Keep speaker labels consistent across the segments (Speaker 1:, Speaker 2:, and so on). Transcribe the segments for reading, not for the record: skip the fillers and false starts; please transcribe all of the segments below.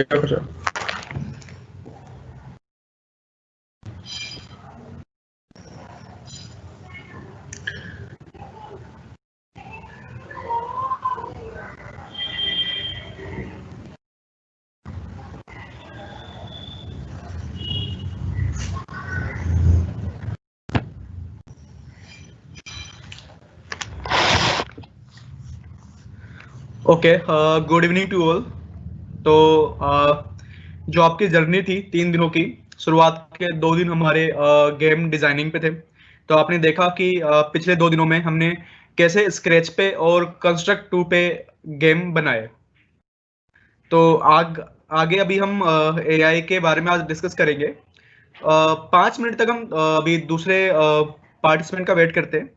Speaker 1: क्या कर रहे हो? Okay, good evening to all. तो जो आपकी जर्नी थी 3 दिनों की, शुरुआत के 2 दिन हमारे गेम डिजाइनिंग पे थे। तो आपने देखा कि पिछले 2 दिनों में हमने कैसे स्क्रैच पे और कंस्ट्रक्ट 2 पे गेम बनाए। तो आगे अभी हम एआई के बारे में आज डिस्कस करेंगे। 5 मिनट तक हम अभी दूसरे पार्टिसिपेंट का वेट करते हैं।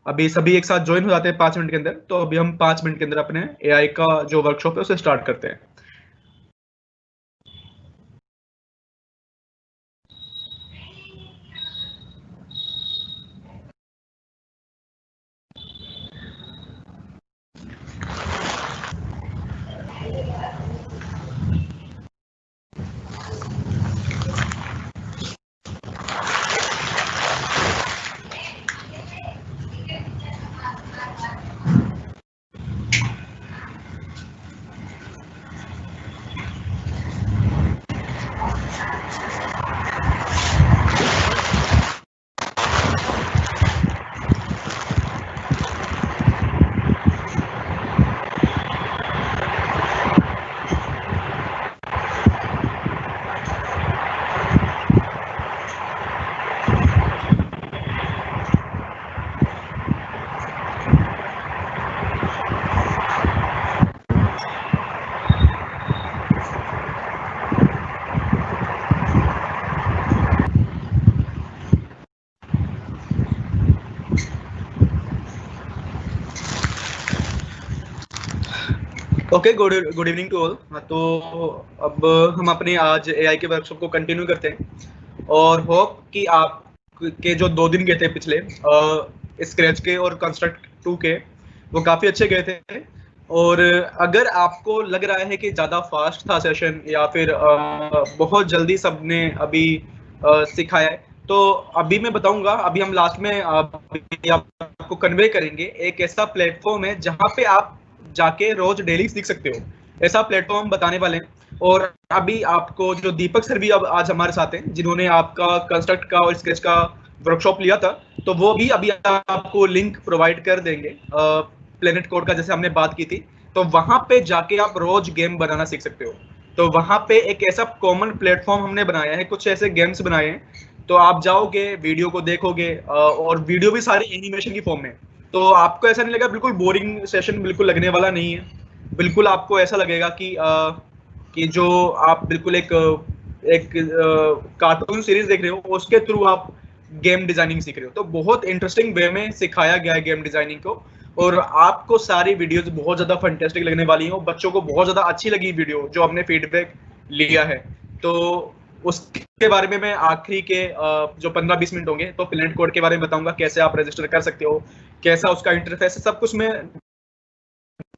Speaker 1: अभी सभी एक साथ ज्वाइन हो जाते हैं 5 मिनट के अंदर। तो अभी हम 5 मिनट के अंदर अपने एआई का जो वर्कशॉप है उसे स्टार्ट करते हैं। Okay, good good evening to all. तो अब हम अपने आज एआई के वर्कशॉप को कंटिन्यू करते हैं और होप कि आप के जो 2 दिन गए थे पिछले स्क्रैच के और कंस्ट्रक्ट 2 के, वो काफ़ी अच्छे गए थे। और अगर आपको लग रहा है कि ज़्यादा फास्ट था सेशन या फिर बहुत जल्दी सबने अभी सिखाया है, तो अभी मैं बताऊंगा। अभी हम लास्ट में आपको कन्वे करेंगे एक ऐसा प्लेटफॉर्म है जहाँ पे आप जाके रोज डेली सीख सकते हो। ऐसा प्लेटफॉर्म हम बताने वाले हैं। और अभी आपको जो दीपक सर भी अब आज हमारे साथ हैं, जिन्होंने आपका कंस्ट्रक्ट का और स्केच का वर्कशॉप लिया था, तो वो भी अभी आपको लिंक प्रोवाइड कर देंगे प्लेनेट कोड का, जैसे हमने बात की थी। तो वहां पे जाके आप रोज गेम बनाना सीख सकते हो। तो वहां पे एक ऐसा कॉमन प्लेटफॉर्म हमने बनाया है, कुछ ऐसे गेम्स बनाए हैं। तो आप जाओगे, वीडियो को देखोगे, और वीडियो भी सारी एनिमेशन की फॉर्म में। तो आपको ऐसा नहीं लगेगा, बिल्कुल बोरिंग सेशन बिल्कुल लगने वाला नहीं है। बिल्कुल आपको ऐसा लगेगा कि जो आप बिल्कुल एक एक कार्टून सीरीज देख रहे हो, उसके थ्रू आप गेम डिजाइनिंग सीख रहे हो। तो बहुत इंटरेस्टिंग वे में सिखाया गया है गेम डिजाइनिंग को। और आपको सारी वीडियोस बहुत ज्यादा फंटेस्टिक लगने वाली हैं, और बच्चों को बहुत ज्यादा अच्छी लगी वीडियो जो हमने फीडबैक लिया है। तो उसके बारे में मैं आखिरी के जो 15-20 मिनट होंगे, तो प्लेनेट कोड के बारे में बताऊंगा, कैसे आप रजिस्टर कर सकते हो, कैसा उसका इंटरफेस है, सब कुछ मैं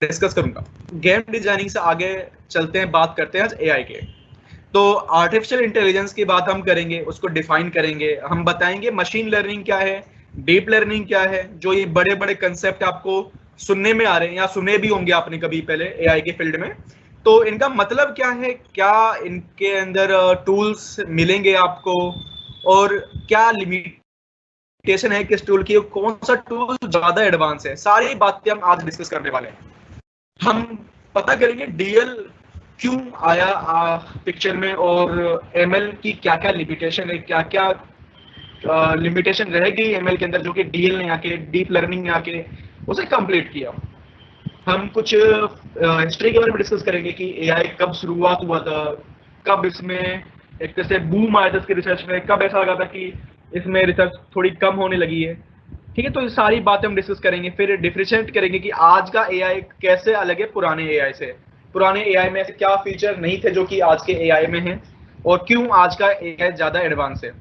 Speaker 1: डिस्कस करूंगा। गेम डिजाइनिंग से आगे चलते हैं, बात करते हैं आज एआई के। तो आर्टिफिशियल इंटेलिजेंस की बात हम करेंगे, उसको डिफाइन करेंगे, हम बताएंगे मशीन लर्निंग क्या है, डीप लर्निंग क्या है। जो ये बड़े बड़े कंसेप्ट आपको सुनने में आ रहे हैं या सुने भी होंगे आपने कभी पहले एआई के फील्ड में, तो इनका मतलब क्या है, क्या इनके अंदर टूल्स मिलेंगे आपको, और क्या लिमिटेशन है किस टूल की, कौन सा टूल ज्यादा एडवांस है, सारी बातें हम आज डिस्कस करने वाले हैं। हम पता करेंगे डीएल क्यों आया पिक्चर में, और एमएल की क्या क्या लिमिटेशन है, क्या क्या लिमिटेशन रहेगी एमएल के अंदर, जो कि डीएल ने आके, डीप लर्निंग ने आके उसे कंप्लीट किया। हम कुछ हिस्ट्री के बारे में डिस्कस करेंगे कि एआई कब शुरुआत हुआ था, कब इसमें एक तरह से बूम आया था इसके रिसर्च में, कब ऐसा लगा था कि इसमें रिसर्च थोड़ी कम होने लगी है। ठीक है, तो ये सारी बातें हम डिस्कस करेंगे। फिर डिफरेंशिएट करेंगे कि आज का एआई कैसे अलग है पुराने एआई से। पुराने एआई में ऐसे क्या फीचर नहीं थे जो कि आज के एआई में हैं, और क्यों आज का एआई ज्यादा एडवांस है।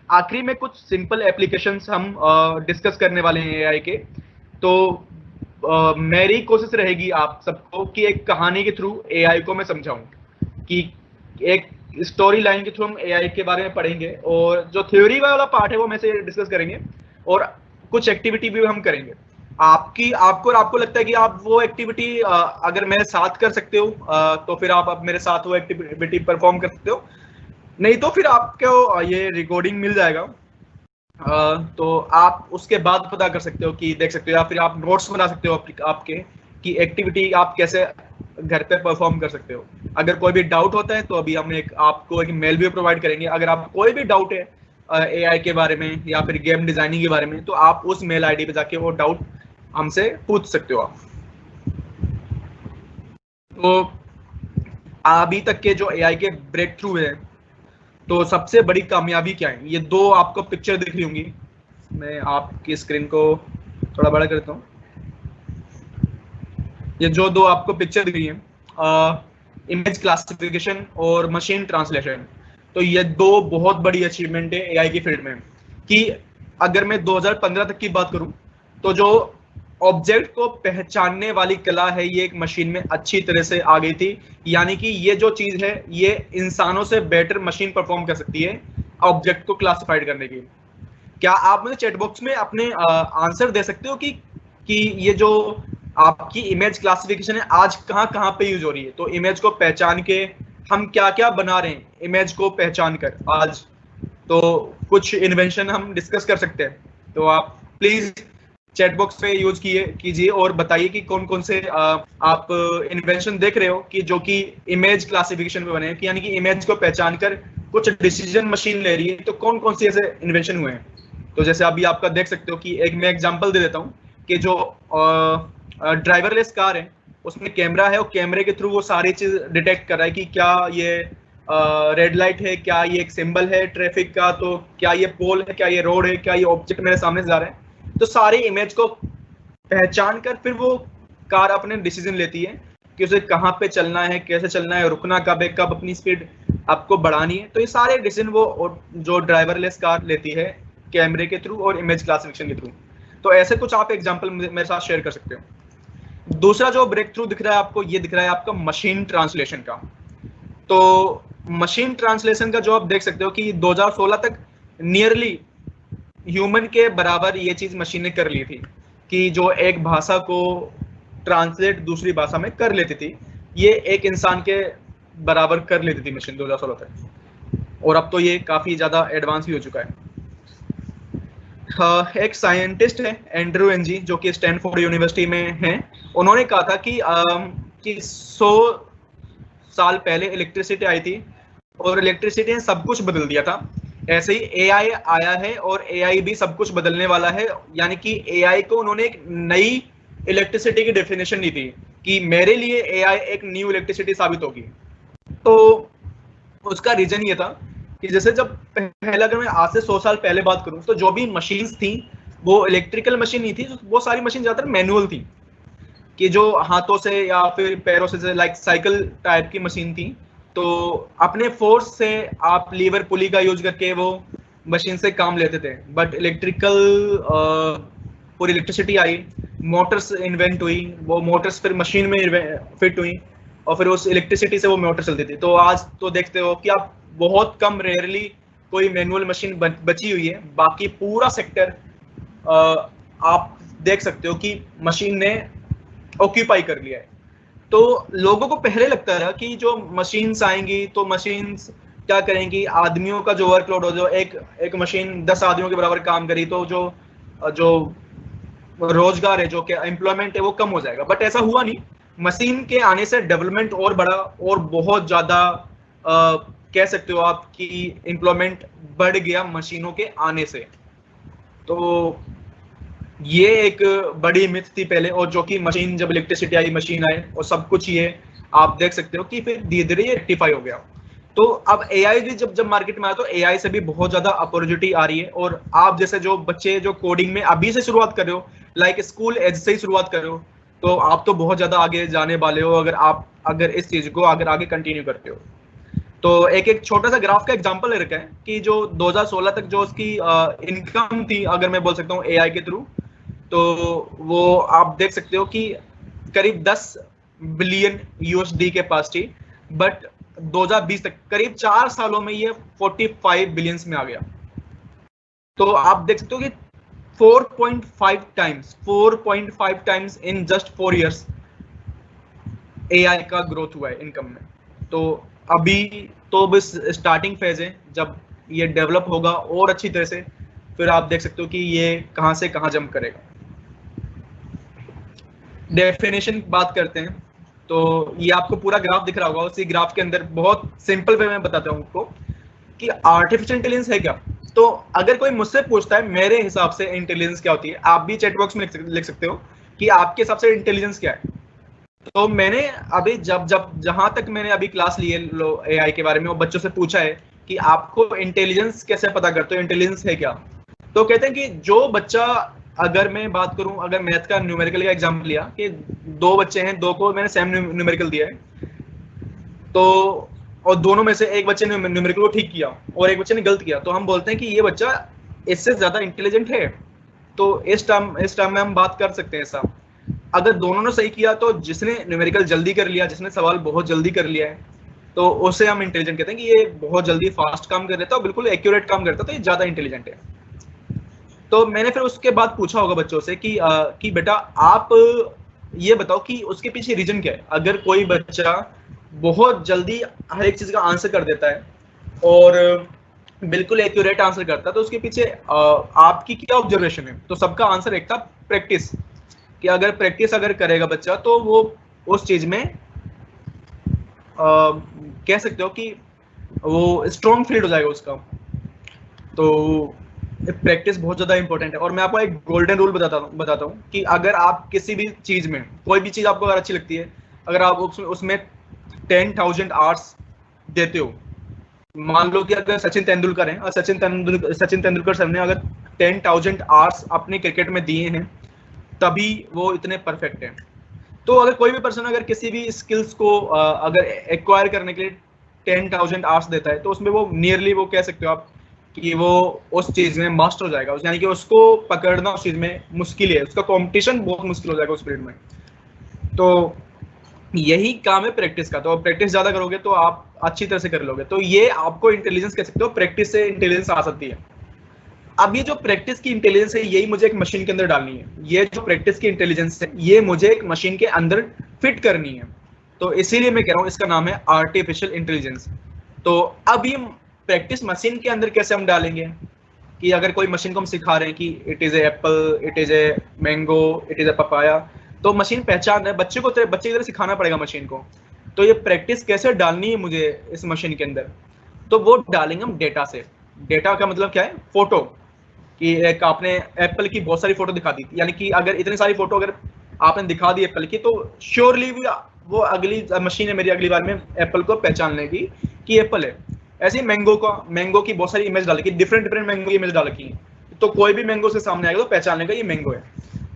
Speaker 1: आखिरी में कुछ सिंपल एप्लीकेशंस हम डिस्कस करने वाले हैं एआई के। तो मेरी कोशिश रहेगी आप सबको कि एक कहानी के थ्रू एआई को मैं समझाऊं कि एक स्टोरी लाइन के थ्रू हम एआई के बारे में पढ़ेंगे, और जो थ्योरी वाला पार्ट है वो मैं से डिस्कस करेंगे, और कुछ एक्टिविटी भी हम करेंगे। आपको लगता है कि आप वो एक्टिविटी अगर मेरे साथ कर सकते हो, तो फिर आप अब मेरे साथ वो एक्टिविटी परफॉर्म कर सकते हो, नहीं तो फिर आपको ये रिकॉर्डिंग मिल जाएगा, तो आप उसके बाद पता कर सकते हो कि देख सकते हो, या फिर आप नोट्स बना सकते हो आपके कि एक्टिविटी आप कैसे घर पे परफॉर्म कर सकते हो। अगर कोई भी डाउट होता है तो अभी हम आपको एक मेल भी प्रोवाइड करेंगे। अगर आपको कोई भी डाउट है एआई के बारे में या फिर गेम डिजाइनिंग के बारे में, तो आप उस मेल आईडी पे जाके वो डाउट हमसे पूछ सकते हो आप। तो अभी तक के जो एआई के ब्रेक थ्रू है, तो सबसे बड़ी कामयाबी क्या है, ये दो आपको पिक्चर दिख रही होंगी। मैं आपकी स्क्रीन को थोड़ा बड़ा करता हूँ। ये जो दो आपको पिक्चर दिख रही है, इमेज क्लासिफिकेशन और मशीन ट्रांसलेशन, तो ये दो बहुत बड़ी अचीवमेंट है एआई की फील्ड में। कि अगर मैं 2015 तक की बात करूं, तो जो ऑब्जेक्ट को पहचानने वाली कला है, ये एक मशीन में अच्छी तरह से आ गई थी। यानी कि ये जो चीज है, ये इंसानों से बेटर मशीन परफॉर्म कर सकती है ऑब्जेक्ट को क्लासिफाइड करने की। क्या आप मुझे चैट बॉक्स में अपने आंसर दे सकते हो कि ये जो आपकी इमेज क्लासिफिकेशन है आज कहाँ कहाँ पे यूज हो रही है? तो इमेज को पहचान के हम क्या क्या बना रहे हैं इमेज को पहचान कर आज, तो कुछ इन्वेंशन हम डिस्कस कर सकते हैं। तो आप प्लीज चैट बॉक्स पे यूज कीजिए और बताइए कि कौन कौन से आप इन्वेंशन देख रहे हो कि जो कि इमेज क्लासिफिकेशन पे बने हैं, कि यानी कि इमेज को पहचान कर कुछ डिसीजन मशीन ले रही है। तो कौन कौन से ऐसे इन्वेंशन हुए हैं? तो जैसे अभी आपका देख सकते हो कि एक मैं एग्जांपल दे देता हूँ कि जो ड्राइवरलेस कार है, उसमें कैमरा है, और कैमरे के थ्रू वो सारी चीज डिटेक्ट कर रहा है कि क्या ये रेड लाइट है, क्या ये एक सिंबल है ट्रैफिक का, तो क्या ये पोल है, क्या ये रोड है, क्या ये ऑब्जेक्ट मेरे सामने से जा रहा है। तो सारी इमेज को पहचान कर फिर वो कार अपने डिसीजन लेती है कि उसे कहाँ पे चलना है, कैसे चलना है, रुकना कब है, कब अपनी स्पीड आपको बढ़ानी है। तो ये सारे डिसीजन वो जो ड्राइवरलेस कार लेती है कैमरे के थ्रू और इमेज क्लासिफिकेशन के थ्रू। तो ऐसे कुछ आप एग्जांपल मेरे साथ शेयर कर सकते हो। दूसरा जो ब्रेक थ्रू दिख रहा है आपको, ये दिख रहा है आपका मशीन ट्रांसलेशन का। तो मशीन ट्रांसलेशन का जो आप देख सकते हो कि 2016 तक नियरली ह्यूमन के बराबर ये चीज मशीन ने कर ली थी, कि जो एक भाषा को ट्रांसलेट दूसरी भाषा में कर लेती थी, ये एक इंसान के बराबर कर लेती थी मशीन 2016 तक। और अब तो ये काफी ज्यादा एडवांस भी हो चुका है। एक साइंटिस्ट है एंड्रू एनजी, जो कि स्टैनफोर्ड यूनिवर्सिटी में हैं। उन्होंने कहा था कि 100 साल पहले इलेक्ट्रिसिटी आई थी और इलेक्ट्रिसिटी ने सब कुछ बदल दिया था। ऐसे ही एआई आया है और एआई भी सब कुछ बदलने वाला है। यानी कि एआई को उन्होंने एक नई इलेक्ट्रिसिटी की डेफिनेशन दी थी कि मेरे लिए एआई एक न्यू इलेक्ट्रिसिटी साबित होगी। तो उसका रीजन ये था कि जैसे जब पहले, अगर मैं आज से 100 साल पहले बात करूं, तो जो भी मशीन्स थी वो इलेक्ट्रिकल मशीन नहीं थी, वो सारी मशीन ज्यादातर मैनुअल थी, कि जो हाथों से या फिर पैरों से, लाइक साइकिल टाइप की मशीन थी। तो अपने फोर्स से आप लीवर पुली का यूज करके वो मशीन से काम लेते थे। बट पूरी इलेक्ट्रिसिटी आई, मोटर्स इन्वेंट हुई, वो मोटर्स फिर मशीन में फिट हुई, और फिर उस इलेक्ट्रिसिटी से वो मोटर चलती थी। तो आज तो देखते हो कि आप बहुत कम, रेयरली कोई मैनुअल मशीन बची हुई है। बाकी पूरा सेक्टर आप देख सकते हो कि मशीन ने ऑक्यूपाई कर लिया है। तो लोगों को पहले लगता था कि जो मशीन्स आएंगी तो मशीन्स क्या करेंगी, आदमियों का जो वर्कलोड हो, जो एक मशीन 10 आदमियों के बराबर काम करी, तो जो रोजगार है, जो कि एम्प्लॉयमेंट है, वो कम हो जाएगा। बट ऐसा हुआ नहीं। मशीन के आने से डेवलपमेंट और बढ़ा, और बहुत ज्यादा कह सकते हो आप कि एम्प्लॉयमेंट बढ़ गया मशीनों के आने से। तो ये एक बड़ी मिथ थी पहले, और जो कि मशीन, जब इलेक्ट्रिसिटी आई, मशीन आए और सब कुछ, ये आप देख सकते हो कि फिर धीरे धीरे ये रेक्टिफाई हो गया। तो अब एआई भी जब मार्केट में आया, तो एआई से भी बहुत ज्यादा अपॉर्चुनिटी आ रही है। और आप जैसे जो बच्चे जो कोडिंग में अभी से शुरुआत कर रहे हो, लाइक स्कूल एज से ही शुरुआत कर रहे हो, तो आप तो बहुत ज्यादा आगे जाने वाले हो अगर इस चीज को अगर आगे कंटिन्यू करते हो। तो एक छोटा सा ग्राफ का एग्जांपल ले रखा है कि जो 2016 तक जो उसकी इनकम थी, अगर मैं बोल सकता हूँ एआई के थ्रू, तो वो आप देख सकते हो कि करीब 10 बिलियन यूएसडी के पास थी। बट 2020 तक करीब 4 सालों में ये 45 बिलियंस में आ गया। तो आप देख सकते हो कि 4.5 times in just 4 years AI का ग्रोथ हुआ है इनकम में। तो अभी तो बस स्टार्टिंग फेज है, जब ये डेवलप होगा और अच्छी तरह से, फिर आप देख सकते हो कि ये कहां से कहां जंप करेगा। डेफिनेशन बात करते हैं, तो ये आपको पूरा ग्राफ दिख रहा होगा। उसी ग्राफ के अंदर बहुत सिंपल वे में बताता हूँ आपको कि आर्टिफिशियल इंटेलिजेंस है क्या। तो अगर कोई मुझसे पूछता है मेरे हिसाब से इंटेलिजेंस क्या होती है, आप भी चैट बॉक्स में लिख सकते हो कि आपके हिसाब से इंटेलिजेंस क्या है। तो मैंने अभी जब जब जहां तक मैंने अभी क्लास ली है एआई के बारे में, वो बच्चों से पूछा है कि आपको इंटेलिजेंस कैसे पता करते हो, इंटेलिजेंस है क्या। तो कहते हैं कि जो बच्चा, अगर मैं बात करूं, अगर मैथ का न्यूमेरिकल का एग्जाम्पल लिया कि 2 बच्चे हैं, 2 को मैंने सेम न्यूमेरिकल दिया है, तो और दोनों में से एक बच्चे ने न्यूमेरिकल को ठीक किया और एक बच्चे ने गलत किया, तो हम बोलते हैं कि ये बच्चा इससे ज्यादा इंटेलिजेंट है। तो इस टर्म में हम बात कर सकते हैं ऐसा। अगर दोनों ने सही किया तो जिसने न्यूमेरिकल जल्दी कर लिया, जिसने सवाल बहुत जल्दी कर लिया है, तो उसे हम इंटेलिजेंट कहते हैं कि ये बहुत जल्दी फास्ट काम कर लेता है, बिल्कुल एक्यूरेट काम करता है, तो ये ज्यादा इंटेलिजेंट है। तो मैंने फिर उसके बाद पूछा होगा बच्चों से कि बेटा आप ये बताओ कि उसके पीछे रीजन क्या है। अगर कोई बच्चा बहुत जल्दी हर एक चीज का आंसर कर देता है और बिल्कुल एक्यूरेट आंसर करता है, तो उसके पीछे आपकी क्या ऑब्जर्वेशन है। तो सबका आंसर एक था प्रैक्टिस, कि अगर प्रैक्टिस अगर करेगा बच्चा तो वो उस चीज में कह सकते हो कि वो स्ट्रॉन्ग फील्ड हो जाएगा उसका। तो प्रैक्टिस बहुत ज्यादा इंपॉर्टेंट है। और मैं आपको एक गोल्डन रूल बताता हूँ कि अगर आप किसी भी चीज में, कोई भी चीज आपको अगर अच्छी लगती है, अगर आप उसमें 10,000 आवर्स देते हो, मान लो कि अगर सचिन तेंदुलकर हैं और सचिन तेंदुलकर सर ने अगर 10,000 आवर्स अपने क्रिकेट में दिए हैं, तभी वो इतने परफेक्ट हैं। तो अगर कोई भी पर्सन अगर किसी भी स्किल्स को अगर एक्वायर करने के लिए 10,000 आवर्स देता है, तो उसमें वो नियरली, वो कह सकते हो आप कि वो उस चीज में मास्टर हो जाएगा, यानी कि उसको पकड़ना उस चीज में मुश्किल है, उसका कंपटीशन बहुत मुश्किल हो जाएगा उस फील्ड में। तो यही काम है प्रैक्टिस का। तो प्रैक्टिस ज्यादा करोगे तो आप अच्छी तरह से कर लोगे। तो ये आपको इंटेलिजेंस कह सकते हो, प्रैक्टिस से इंटेलिजेंस आ सकती है। अब ये जो प्रैक्टिस की इंटेलिजेंस है, यही मुझे एक मशीन के अंदर डालनी है। ये जो प्रैक्टिस की इंटेलिजेंस है, ये मुझे एक मशीन के अंदर फिट करनी है। तो इसीलिए मैं कह रहा हूँ इसका नाम है आर्टिफिशियल इंटेलिजेंस। तो अब ये प्रैक्टिस मशीन के अंदर कैसे हम डालेंगे, कि अगर कोई मशीन को हम सिखा रहे हैं कि it is a Apple, it is a mango, it is a papaya, तो मशीन पहचान रहे, बच्चे की तरह सिखाना पड़ेगा मशीन को। तो ये प्रैक्टिस कैसे डालनी है मुझे इस मशीन के अंदर, तो वो डालेंगे हम डेटा से। डेटा का मतलब क्या है, फोटो, कि एक आपने एप्पल की बहुत सारी फोटो दिखा दी, यानी कि अगर इतनी सारी फोटो अगर आपने दिखा दी एप्पल की, तो श्योरली वो अगली मशीन है मेरी, अगली बार में एप्पल को पहचान लेगी कि एप्पल है। ऐसे ही मैंगो की बहुत सारी इमेज डाल रखी, डिफरेंट मैंगो की इमेज डाल रखी है, तो कोई भी मैंगो से सामने आएगा तो पहचान लेगा ये मैंगो है।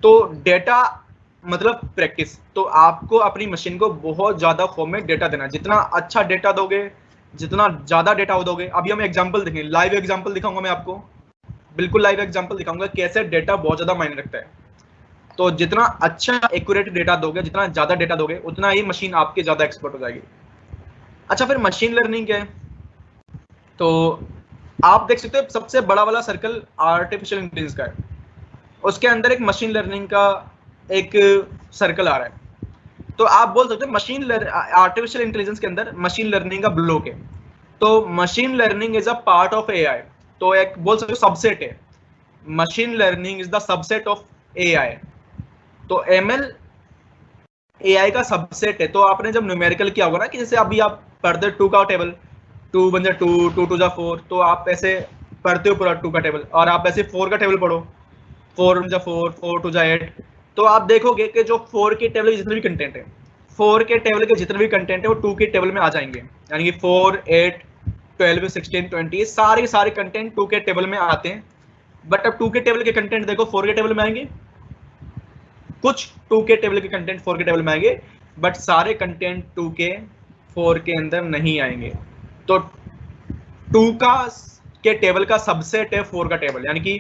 Speaker 1: तो डेटा मतलब प्रैक्टिस। तो आपको अपनी मशीन को बहुत ज्यादा फॉर्म में डेटा देना है। जितना अच्छा डेटा दोगे, जितना ज्यादा डेटा दोगे, अभी हम एग्जांपल देखेंगे, लाइव एग्जांपल दिखाऊंगा मैं आपको, बिल्कुल लाइव एग्जांपल दिखाऊंगा कैसे डेटा बहुत ज्यादा मायने रखता है। तो जितना अच्छा एक्यूरेट डेटा दोगे, जितना ज्यादा डेटा दोगे, उतना ही मशीन आपके ज्यादा एक्सपर्ट हो जाएगी। अच्छा, फिर मशीन लर्निंग क्या है, तो आप देख सकते हो सबसे बड़ा वाला सर्कल आर्टिफिशियल इंटेलिजेंस का है, उसके अंदर एक मशीन लर्निंग का एक सर्कल आ रहा है। तो आप बोल सकते हो आर्टिफिशियल इंटेलिजेंस के अंदर मशीन लर्निंग का ब्लॉक है। तो machine learning is a part of AI, तो एक बोल सकते हो सबसेट है। Machine learning is the subset of AI. तो एमएल एआई का सबसेट है। तो आपने जब न्यूमेरिकल किया होगा ना, कि जैसे अभी आप पढ़ते 2 का टेबल, 2 वन जा 2, 2 टू जा 4, तो आप ऐसे पढ़ते हो पूरा 2 का टेबल, और आप ऐसे 4 का टेबल पढ़ो, 4 वन जा 4, 4 टू जा 8, तो आप देखोगे कि जो 4 के टेबल के जितने भी कंटेंट है, 4 के टेबल के जितने भी कंटेंट है वो 2 के टेबल में आ जाएंगे। यानी कि 4, 8, 12, 16, 20 सारे कंटेंट 2 के टेबल में आते हैं। बट अब 2 के टेबल के कंटेंट देखो 4 के टेबल में आएंगे, कुछ 2 के टेबल के कंटेंट 4 के टेबल में आएंगे, बट सारे कंटेंट 2 के 4 के अंदर नहीं आएंगे। तो 2 के टेबल का सबसेट है 4 का टेबल, यानी कि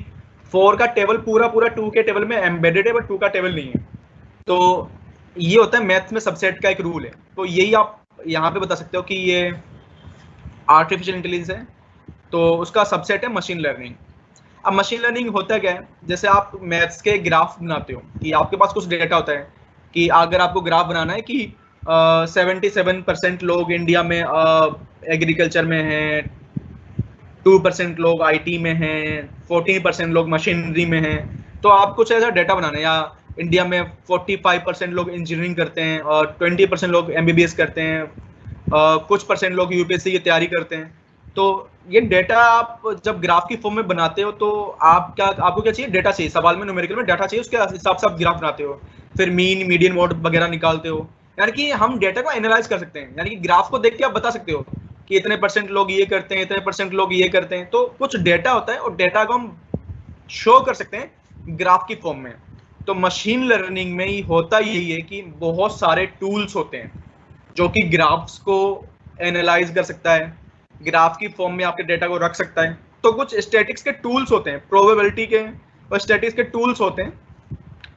Speaker 1: 4 का टेबल पूरा 2 के टेबल में एम्बेडेड है, बट 2 का टेबल नहीं है। तो ये होता है मैथ्स में सबसेट का एक रूल है। तो यही आप यहाँ पे बता सकते हो कि ये आर्टिफिशियल इंटेलिजेंस है, तो उसका सबसेट है मशीन लर्निंग। अब मशीन लर्निंग होता क्या है, जैसे आप मैथ्स के ग्राफ बनाते हो कि आपके पास कुछ डेटा होता है कि अगर आपको ग्राफ बनाना है कि 77% लोग इंडिया में एग्रीकल्चर में हैं, 2% लोग आईटी में हैं, 14% लोग मशीनरी में हैं, तो आप कुछ ऐसा डेटा बनाना है। या इंडिया में 45% लोग इंजीनियरिंग करते हैं और 20% लोग एमबीबीएस करते हैं, कुछ परसेंट लोग यूपीएससी की तैयारी करते हैं। तो ये डेटा आप जब ग्राफ की फॉर्म में बनाते हो तो आपको क्या चाहिए, डेटा चाहिए। सवाल में न्यूमेरिकल में डाटा चाहिए, उसके हिसाब से आप ग्राफ बनाते हो, फिर मीन मीडियन मोड वगैरह निकालते हो। यानी कि हम डेटा को एनालाइज कर सकते हैं, यानी कि ग्राफ को देख के आप बता सकते हो कि इतने परसेंट लोग ये करते हैं, इतने परसेंट लोग ये करते हैं। तो कुछ डेटा होता है और डेटा को हम शो कर सकते हैं ग्राफ की फॉर्म में। तो मशीन लर्निंग में ही होता यही है कि बहुत सारे टूल्स होते हैं जो कि ग्राफ्स को एनालाइज कर सकता है, ग्राफ की फॉर्म में आपके डेटा को रख सकता है। तो कुछ स्टैटिक्स के टूल्स होते हैं, प्रोबेबिलिटी के और स्टैटिक्स के टूल्स होते हैं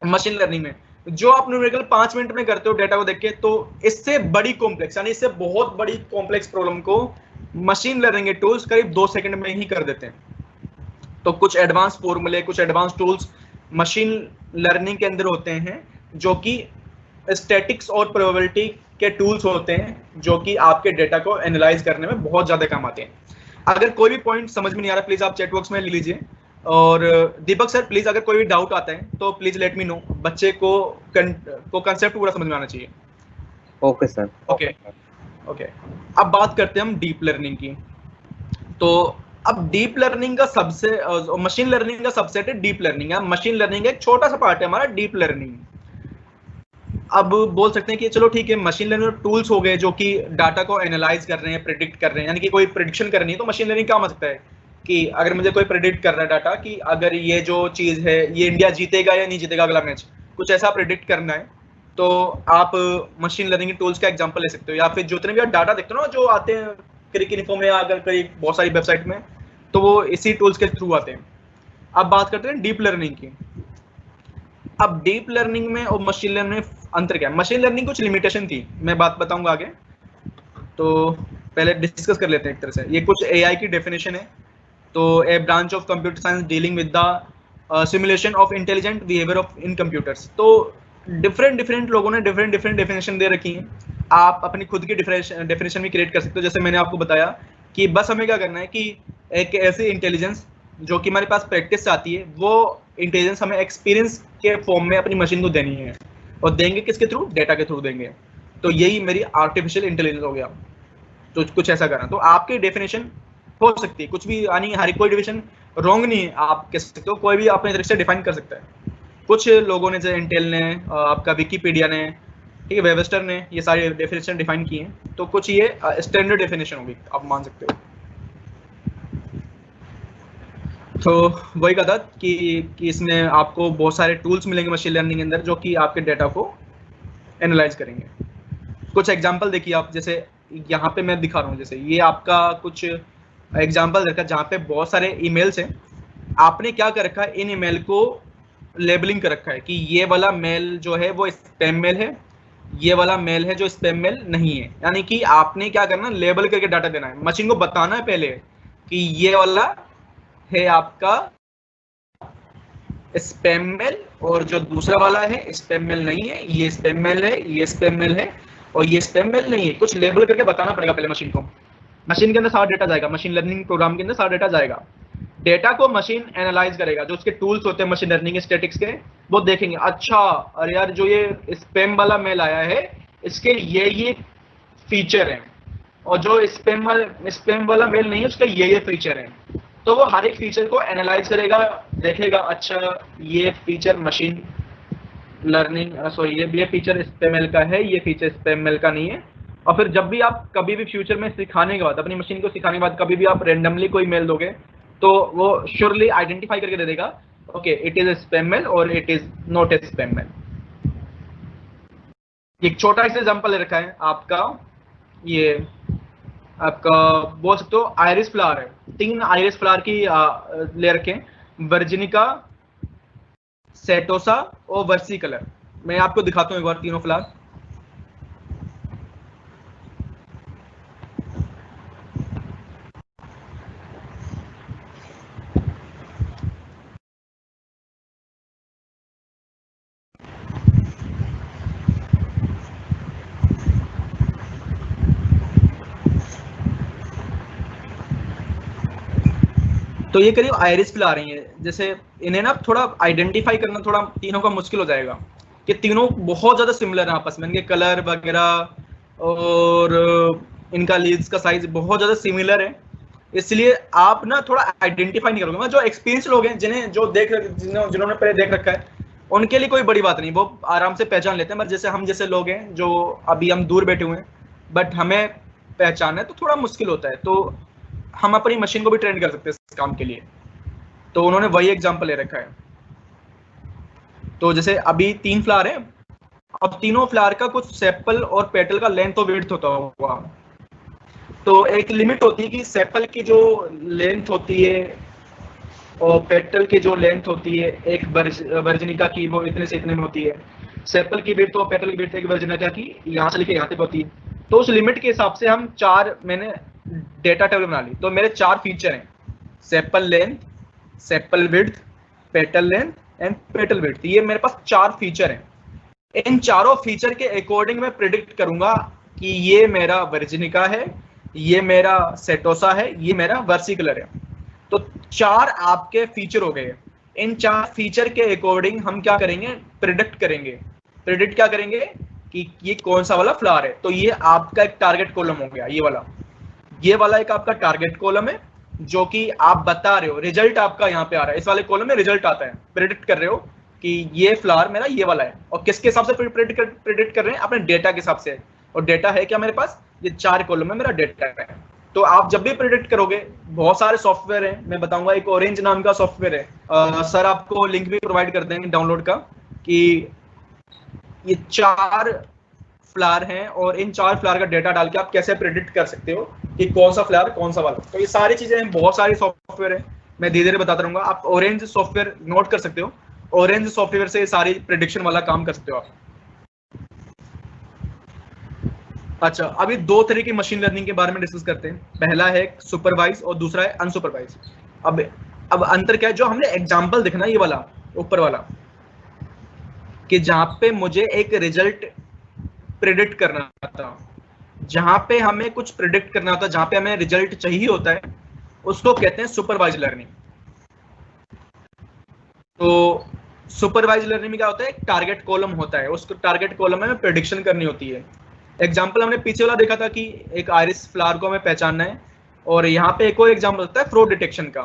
Speaker 1: मशीन लर्निंग में, जो आप न्यूमेरिकल 5 मिनट में करते हो डेटा को देख के। तो इससे बड़ी कॉम्प्लेक्स, यानी इससे बहुत बड़ी कॉम्प्लेक्स प्रॉब्लम को मशीन लर्निंग के टूल्स करीब 2 सेकंड में ही कर देते हैं। तो कुछ एडवांस फॉर्मूले, कुछ एडवांस टूल्स मशीन लर्निंग के अंदर होते हैं जो कि स्टैटिक्स और प्रोबेबिलिटी के टूल्स होते हैं जो कि आपके डेटा को एनालाइज करने में बहुत ज्यादा काम आते हैं। अगर कोई भी पॉइंट समझ में नहीं आ रहा, प्लीज आप चैट बॉक्स में ले लीजिए। और दीपक सर प्लीज अगर कोई भी डाउट आता है तो प्लीज लेट मी नो। बच्चे को कंसेप्ट पूरा समझ में आना चाहिए।
Speaker 2: Okay sir.
Speaker 1: Okay okay. अब बात करते हैं हम डीप लर्निंग की। तो अब डीप लर्निंग का सबसे मशीन लर्निंग का सबसेट है डीप लर्निंग। मशीन लर्निंग एक छोटा सा पार्ट है हमारा डीप लर्निंग। अब बोल सकते हैं कि चलो ठीक है, मशीन लर्निंग टूल्स हो गए जो कि डाटा को एनालाइज कर रहे हैं, प्रिडिक्ट कर रहे हैं, यानी कि कोई प्रिडिक्शन करनी है तो मशीन लर्निंग क्या हो सकता है कि अगर मुझे कोई प्रिडिक्ट कर रहा है डाटा कि अगर ये जो चीज है ये इंडिया जीतेगा या नहीं जीतेगा अगला मैच, कुछ ऐसा प्रिडिक्ट करना है, तो आप मशीन लर्निंग टूल्स का एग्जांपल ले सकते हो। या फिर जितने भी आप डाटा देखते हो ना जो आते हैं क्रिक इन्फो में, अगर करीब बहुत सारी वेबसाइट में, तो वो इसी टूल्स के थ्रू आते हैं। अब बात करते हैं डीप लर्निंग की। अब डीप लर्निंग में और मशीन लर्निंग में अंतर क्या है। मशीन लर्निंग कुछ लिमिटेशन थी, मैं बात बताऊंगा आगे, तो पहले डिस्कस कर लेते हैं एक तरह से। ये कुछ एआई की डेफिनेशन है। तो a branch of computer science dealing with the simulation of intelligent behaviour of in computers. तो डिफरेंट लोगों ने डिफरेंट डेफिनेशन दे रखी हैं। आप अपनी खुद की डेफिनेशन भी क्रिएट कर सकते हो। जैसे मैंने आपको बताया कि बस हमें क्या करना है कि एक ऐसी इंटेलिजेंस जो कि हमारे पास प्रैक्टिस से आती है, वो इंटेलिजेंस हमें एक्सपीरियंस के फॉर्म में अपनी मशीन को देनी है, और देंगे किसके थ्रू, डेटा के थ्रू देंगे। तो यही मेरी आर्टिफिशियल इंटेलिजेंस हो गया। तो कुछ ऐसा करना, तो आपकी डेफिनेशन हो सकती है कुछ भी, यानी हर कोई डिफिनेशन रॉन्ग नहीं है, आप कह सकते हो, कोई भी अपने तरीके से डिफाइन कर सकता है। कुछ लोगों ने, जैसे इंटेल ने, आपका विकीपीडिया ने, ठीक है, वेबस्टर ने, ये सारे डेफिनेशन डिफाइन किए हैं। तो कुछ ये स्टैंडर्ड डेफिनेशन होगी, आप मान सकते हो। तो वही कहा था कि इसमें आपको बहुत सारे टूल्स मिलेंगे मशीन लर्निंग के अंदर जो कि आपके डेटा को एनालाइज करेंगे। कुछ एग्जांपल देखिए आप, जैसे यहाँ पे मैं दिखा रहा हूँ, जैसे ये आपका कुछ एग्जांपल रखा जहाँ पे बहुत सारे ईमेल्स हैं। आपने क्या कर रखा है, इन ईमेल को लेबलिंग कर रखा है कि ये वाला मेल जो है वो स्पैम मेल है, ये वाला मेल है जो स्पैम मेल नहीं है। यानी कि आपने क्या करना, लेबल करके डाटा देना है, मशीन को बताना है पहले कि ये वाला है आपका स्पैम मेल, और जो दूसरा वाला है स्पैम मेल नहीं है, ये स्पैम मेल है, ये स्पैम मेल है, और ये स्पैम मेल नहीं है। कुछ लेबल करके बताना पड़ेगा पहले मशीन को। मशीन के अंदर सारा डेटा जाएगा, मशीन लर्निंग प्रोग्राम के अंदर सारा डेटा जाएगा। डेटा को मशीन एनालाइज करेगा, जो उसके टूल्स होते हैं मशीन लर्निंग स्टैटिक्स के, वो देखेंगे अच्छा अरे यार जो ये स्पैम वाला मेल आया है इसके ये फीचर हैं, और जो स्पैम वाला मेल नहीं है उसका ये फीचर है। तो वो हर एक फीचर को एनालाइज करेगा, देखेगा अच्छा ये फीचर मशीन लर्निंग सॉरी ये फीचर स्पैम का है, ये फीचर स्पैम का नहीं है। और फिर जब भी आप कभी भी फ्यूचर में सिखाने के बाद, अपनी मशीन को सिखाने के बाद कभी भी आप रैंडमली कोई मेल दोगे तो वो श्योरली आइडेंटिफाई करके दे देगा, okay it is spam mail और it is not a spam mail. एक छोटा सा एग्जांपल ले रखा है आपका, ये आपका बोल सकते हो आयरिस फ्लावर है, 3 आयरिस फ्लावर की ले रखे हैं, वर्जिनिका, सेटोसा और वर्सी कलर। मैं आपको दिखाता हूँ एक बार तीनों फ्लावर। तो ये करीब आयरिस फ्लावर आ रही है। जैसे इन्हें ना थोड़ा आइडेंटिफाई करना थोड़ा तीनों का मुश्किल हो जाएगा कि तीनों बहुत ज़्यादा सिमिलर हैं आपस में, इनके कलर वगैरह और इनका लीव्स का साइज बहुत ज़्यादा सिमिलर है। इसलिए आप ना थोड़ा आइडेंटिफाई नहीं करोगे। जो एक्सपीरियंस लोग हैं जिन्हें जो जिन्होंने पहले देख रखा है उनके लिए कोई बड़ी बात नहीं, वो आराम से पहचान लेते हैं। पर जैसे हम जैसे लोग हैं जो अभी हम दूर बैठे हुए हैं बट हमें पहचानना है तो थोड़ा मुश्किल होता है। तो हम अपनी मशीन को भी ट्रेन कर सकते हैं इस काम के लिए। तो उन्होंने वही एग्जांपल ले रखा है। तो जैसे अभी 3 फ्लावर हैं, अब तीनों फ्लावर का कुछ सेपल और पेटल का लेंथ और विड्थ होता होगा। तो एक लिमिट होती है कि सेपल की जो लेंथ होती है और पेटल की जो लेंथ होती है एक वर्जनिका की, वो इतने से इतने में होती है। सेपल की विड्थ और पेटल की विड्थ एक वर्जनिका की यहाँ से लेके यहाँ तक होती है। तो उस लिमिट के हिसाब से हम मैंने डेटा टेबल बना ली। तो मेरे 4 फीचर हैं, sepal length, sepal width, petal length and petal width. ये मेरे पास 4 फीचर हैं। इन चारों फीचर के अकॉर्डिंग मैं प्रिडिक्ट करूंगा कि ये मेरा वर्जिनिका है, ये मेरा सेटोसा है, ये मेरा वर्सिकुलर है। तो 4 आपके फीचर हो गए। इन 4 फीचर के अकॉर्डिंग हम क्या करेंगे, प्रिडिक्ट करेंगे। प्रिडिक्ट क्या करेंगे कि ये कौन सा वाला फ्लावर है। तो ये आपका एक टारगेट कॉलम हो गया, ये वाला एक आपका टारगेट कॉलम है जो कि आप बता रहे हो, रिजल्ट आपका यहाँ पे आ रहा है। इस वाले कॉलम में रिजल्ट आता है, प्रिडिक्ट कर रहे हो कि ये फ्लावर मेरा ये वाला है। और किसके हिसाब से प्रिडिक्ट कर रहे हैं, अपने डेटा के हिसाब से। और डेटा है क्या मेरे पास, ये 4 कॉलम में मेरा डेटा है। तो आप जब भी प्रिडिक्ट करोगे, बहुत सारे सॉफ्टवेयर हैं, मैं बताऊंगा। एक ऑरेंज नाम का सॉफ्टवेयर है, सर आपको लिंक भी प्रोवाइड कर देंगे डाउनलोड का, कि ये 4 फ्लावर हैं और इन 4 फ्लावर का डेटा डाल के आप कैसे प्रिडिक्ट कर सकते हो कि कौन सा फ्लावर कौन सा वाला। तो ये सारी चीजें हैं, बहुत सारी सॉफ्टवेयर है, मैं धीरे धीरे बताता रहूंगा। आप ऑरेंज सॉफ्टवेयर नोट कर सकते हो, ऑरेंज सॉफ्टवेयर से सारी प्रिडिक्शन वाला काम कर सकते हो आप। अच्छा, अभी 2 तरह की मशीन लर्निंग के बारे में डिस्कस करते हैं। पहला है सुपरवाइज और दूसरा है अनसुपरवाइज। अब अंतर क्या है, जो हमने एग्जांपल देखना ये वाला ऊपर वाला, कि जहां पे मुझे एक रिजल्ट प्रिडिक्ट करना था, जहां पे हमें कुछ प्रिडिक्ट करना होता है, जहां पे हमें रिजल्ट चाहिए होता है, उसको कहते हैं सुपरवाइज लर्निंग। तो सुपरवाइज लर्निंग में क्या होता है, एक टारगेट कॉलम होता है, उस टारगेट कॉलम में प्रेडिक्शन करनी होती है। एग्जाम्पल हमने पीछे वाला देखा था कि एक आयरिस फ्लावर को हमें पहचानना है, और यहाँ पे एक और एग्जाम्पल होता है फ्रॉड डिटेक्शन का,